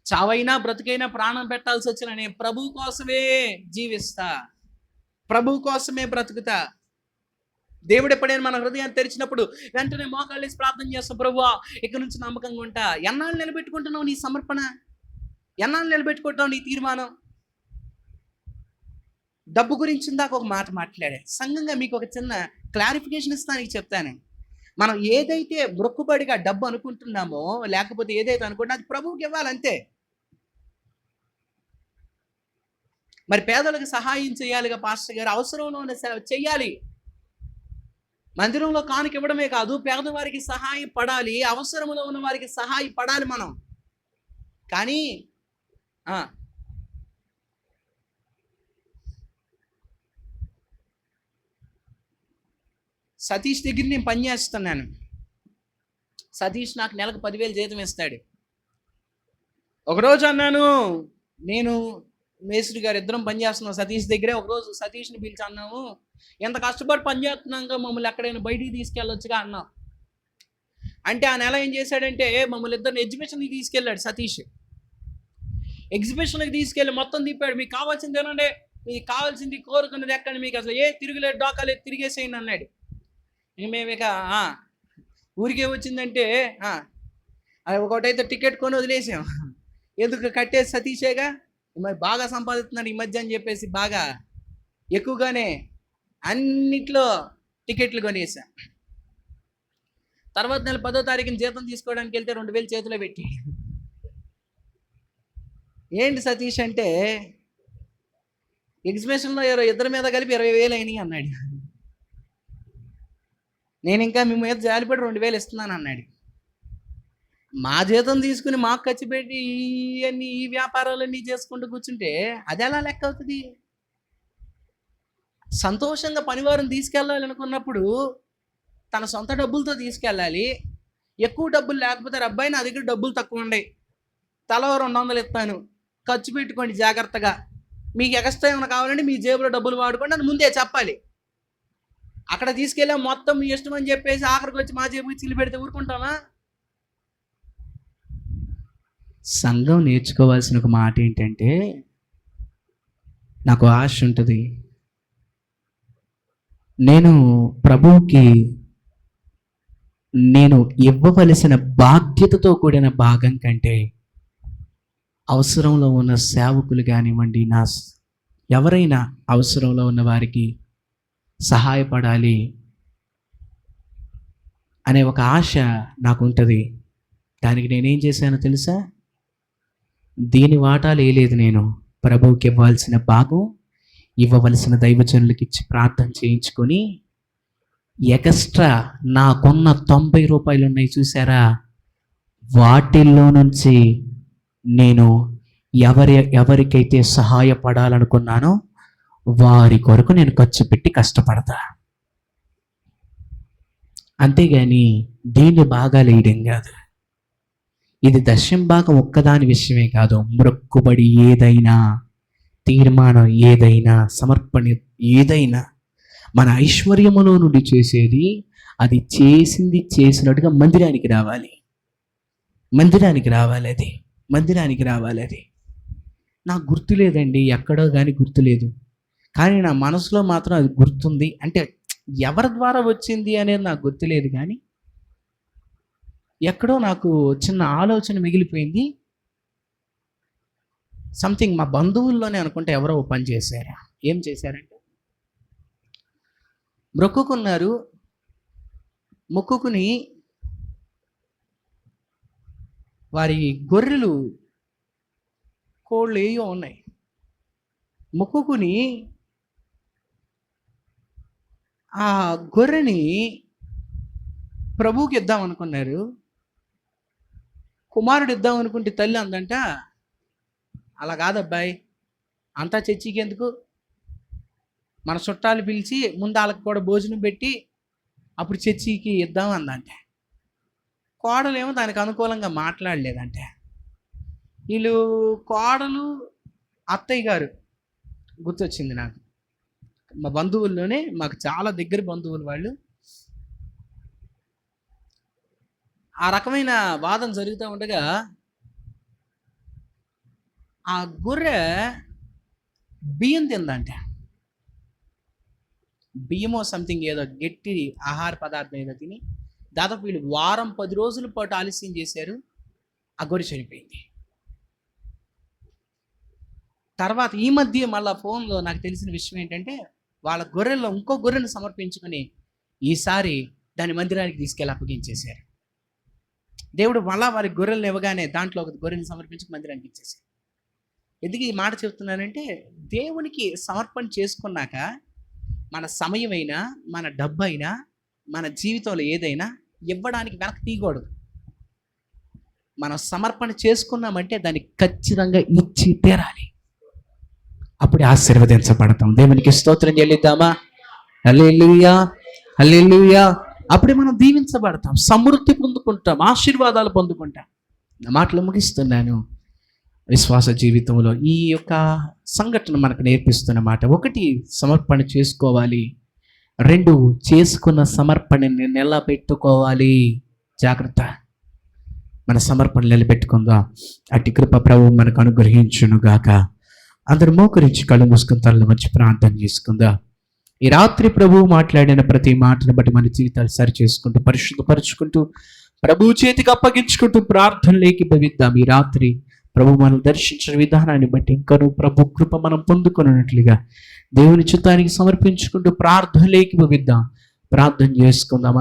చావైనా బ్రతుకైనా ప్రాణం పెట్టాల్సి వచ్చిన నేను ప్రభు కోసమే జీవిస్తా, ప్రభు కోసమే బ్రతుకుతా. దేవుడు ఎప్పుడైనా మన హృదయాన్ని తెరిచినప్పుడు వెంటనే మోకాళ్ళేసి ప్రార్థన చేస్తాం, ప్రభువా ఇక్కడి నుంచి నమ్మకంగా ఉంటా. ఎన్నాళ్ళు నిలబెట్టుకుంటున్నావు నీ సమర్పణ? ఎన్నాళ్ళు నిలబెట్టుకుంటున్నావు నీ తీర్మానం? డబ్బు గురించి ఇందాక ఒక మాట మాట్లాడే సంఘంగా మీకు ఒక చిన్న క్లారిఫికేషన్ ఇస్తానికి చెప్తాను. మనం ఏదైతే మొక్కుబడిగా డబ్బు అనుకుంటున్నామో, లేకపోతే ఏదైతే అనుకుంటున్నా అది ప్రభువుకి ఇవ్వాలంతే. మరి పేదలకు సహాయం చేయాలిగా పాస్టర్ గారు, అవసరంలో ఉన్న సేవ చేయాలి. మందిరంలో కానుక ఇవ్వడమే కాదు, పేదవారికి సహాయపడాలి, అవసరంలో ఉన్న వారికి సహాయపడాలి మనం. కానీ సతీష్ దగ్గర నేను పనిచేస్తున్నాను. సతీష్ నాకు నెలకు 10,000 జీతం ఇస్తాడు. ఒకరోజు అన్నాను, నేను మేస్త్రి గారు ఇద్దరం పనిచేస్తున్నాం సతీష్ దగ్గరే. ఒకరోజు సతీష్ని పిలిచి అన్నాము, ఎంత కష్టపడి పనిచేస్తున్నాక మమ్మల్ని ఎక్కడైనా బయటికి తీసుకెళ్ళొచ్చుగా అన్నాం. అంటే ఆ నెల ఏం చేశాడంటే మమ్మల్ని ఇద్దరిని ఎగ్జిబిషన్కి తీసుకెళ్ళాడు సతీష్. ఎగ్జిబిషన్కి తీసుకెళ్ళి మొత్తం తిప్పాడు. మీకు కావాల్సింది ఏనండి, మీకు కావాల్సింది కోరుకున్నది ఎక్కండి, మీకు అసలు ఏ తిరుగులేదు డోకాలేదు, తిరిగేసేయండి అన్నాడు. మేము ఇక ఊరికే వచ్చిందంటే అది ఒకటైతే టికెట్ కొని వదిలేసాం. ఎందుకు కట్టేసి సతీషేగా, మరి బాగా సంపాదిస్తున్నాడు ఈ మధ్య అని చెప్పేసి బాగా ఎక్కువగానే అన్నిట్లో టికెట్లు కొనేసా. తర్వాత నెల 10వ తారీఖున జీతం తీసుకోవడానికి వెళ్తే 2,000 చేతిలో పెట్టి, ఏంటి సతీష్ అంటే ఎగ్జిబిషన్లో ఇద్దరి మీద కలిపి 20,000 అయినాయి అన్నాడు. నేను ఇంకా మీ మీద జాలిపడి 2,000 ఇస్తున్నాను అన్నాడు. మా జీతం తీసుకుని మాకు ఖర్చు పెట్టి ఈ వ్యాపారాలన్నీ చేసుకుంటూ కూర్చుంటే అది ఎలా లెక్క అవుతుంది? సంతోషంగా పనివారం తీసుకెళ్ళాలి అనుకున్నప్పుడు తన సొంత డబ్బులతో తీసుకెళ్ళాలి. ఎక్కువ డబ్బులు లేకపోతే అబ్బాయి నా దగ్గర డబ్బులు తక్కువ ఉన్నాయి, తల 200 ఇస్తాను, ఖర్చు పెట్టుకోండి జాగ్రత్తగా, మీకు ఎక్స్ట్రా ఏమైనా కావాలంటే మీ జేబులో డబ్బులు వాడుకోండి అని ముందే చెప్పాలి. అక్కడ తీసుకెళ్ళా మొత్తం మీ ఇష్టం అని చెప్పేసి ఆఖరికి వచ్చి మా జేబుకి చిల్లి పెడితే ఊరుకుంటామా? సంఘం నేర్చుకోవాల్సిన ఒక మాట ఏంటంటే, నాకు ఆశ ఉంటుంది, నేను ప్రభువుకి నేను ఇవ్వవలసిన బాధ్యతతో కూడిన భాగం కంటే అవసరంలో ఉన్న సేవకులు కానివ్వండి, ఎవరైనా అవసరంలో ఉన్న వారికి సహాయపడాలి అనే ఒక ఆశ నాకు ఉంటుంది. దానికి నేనేం చేశానో తెలుసా? దీని వాటాలు వేయలేదు. నేను ప్రభువుకి ఇవ్వాల్సిన భాగం ఇవ్వవలసిన దైవజనులకి ఇచ్చి ప్రార్థన చేయించుకొని ఎక్స్ట్రా నాకున్న 90 రూపాయలు ఉన్నాయి చూసారా, వాటిల్లో నుంచి నేను ఎవరికైతే సహాయపడాలనుకున్నానో వారి కొరకు నేను ఖర్చు పెట్టి కష్టపడతా. అంతేగాని దీన్ని భాగాలు వేయడం కాదు. ఇది దశం భాగం ఒక్కదాని విషయమే కాదు. మొక్కుబడి ఏదైనా, తీర్మానం ఏదైనా, సమర్పణ ఏదైనా మన ఐశ్వర్యములో నుండి చేసేది, అది చేసినట్టుగా మందిరానికి రావాలి. అది నాకు గుర్తులేదండి, ఎక్కడో కానీ గుర్తులేదు, కానీ నా మనసులో మాత్రం అది గుర్తుంది. అంటే ఎవరి ద్వారా వచ్చింది అనేది నాకు గుర్తులేదు, కానీ ఎక్కడో నాకు చిన్న ఆలోచన మిగిలిపోయింది. సంథింగ్ మా బంధువుల్లోనే అనుకుంటే ఎవరో పని చేశారు. ఏం చేశారంటే మొక్కుకుని వారి గొర్రెలు, కోళ్ళు ఏయో ఉన్నాయి, మొక్కుకుని ఆ గొర్రెని ప్రభువుకి ఇద్దాం అనుకున్నారు. కుమారుడు ఇద్దాం అనుకుంటే తల్లి అందంట, అలా కాదబ్బాయి, అంతా చర్చికి ఎందుకు, మన చుట్టాలు పిలిచి ముందు వాళ్ళకి కూడా భోజనం పెట్టి అప్పుడు చర్చికి ఇద్దాం అందంటే. కోడలేమో దానికి అనుకూలంగా మాట్లాడలేదంటే. వీళ్ళు కోడలు, అత్తయ్య గారు గుర్తొచ్చింది నాకు. మా బంధువుల్లోనే మాకు చాలా దగ్గర బంధువులు వాళ్ళు. ఆ రకమైన వాదన జరుగుతూ ఉండగా ఆ గొర్రె బియ్యం తిందంటే. బియ్యమో సంథింగ్ ఏదో గట్టి ఆహార పదార్థం ఏదో తిని దాదాపు వీళ్ళు వారం 10 రోజుల పాటు ఆలస్యం చేశారు. ఆ గొర్రె చనిపోయింది. తర్వాత ఈ మధ్య మళ్ళీ ఫోన్లో నాకు తెలిసిన విషయం ఏంటంటే, వాళ్ళ గొర్రెల్లో ఇంకో గొర్రెను సమర్పించుకొని ఈసారి దాని మందిరానికి తీసుకెళ్ళి అప్పగించేశారు. దేవుడు మళ్ళా వారి గొర్రెలను ఇవ్వగానే దాంట్లో ఒక గొర్రెని సమర్పించి మందిరానికి ఇచ్చేసారు. ఎందుకు ఈ మాట చెప్తున్నానంటే, దేవునికి సమర్పణ చేసుకున్నాక మన సమయమైనా, మన డబ్బు అయినా, మన జీవితంలో ఏదైనా ఇవ్వడానికి వెనక్కి తీయకూడదు. మనం సమర్పణ చేసుకున్నామంటే దాన్ని ఖచ్చితంగా ఇచ్చి తీరాలి. అప్పుడే ఆశీర్వదించబడతాం. దేవునికి స్తోత్రం చెల్లిద్దామా? హల్లెలూయా, హల్లెలూయా. అప్పుడే మనం దీవించబడతాం, సమృద్ధి పొందుకుంటాం, ఆశీర్వాదాలు పొందుకుంటాం. నా మాటలు ముగిస్తున్నాను. విశ్వాస జీవితంలో ఈ యొక్క సంఘటన మనకు నేర్పిస్తున్న మాట: 1, సమర్పణ చేసుకోవాలి. 2, చేసుకున్న సమర్పణని నిలబెట్టుకోవాలి. జాగ్రత్త, మన సమర్పణ నిలబెట్టుకుందాం. అట్టి కృప ప్రభువు మనకు అనుగ్రహించును గాక. అందరూ మోకరించి కళ్ళు మూసుకుని తనలో మంచి ప్రార్థన చేసుకుందాం. ఈ రాత్రి ప్రభువు మాట్లాడిన ప్రతి మాటను బట్టి మన జీవితాలు సరి చేసుకుంటూ, పరిశుద్ధపరుచుకుంటూ, ప్రభువు చేతికి అప్పగించుకుంటూ ప్రార్థనలోకి భవిద్దాం. ఈ రాత్రి ప్రభు మనం దర్శించిన విధానాన్ని బట్టి ఇంకనూ ప్రభు కృప మనం పొందుకున్నట్లుగా దేవుని చిత్తానికి సమర్పించుకుంటూ ప్రార్థనలోకి భవిద్దాం. ప్రార్థన చేసుకుందాం.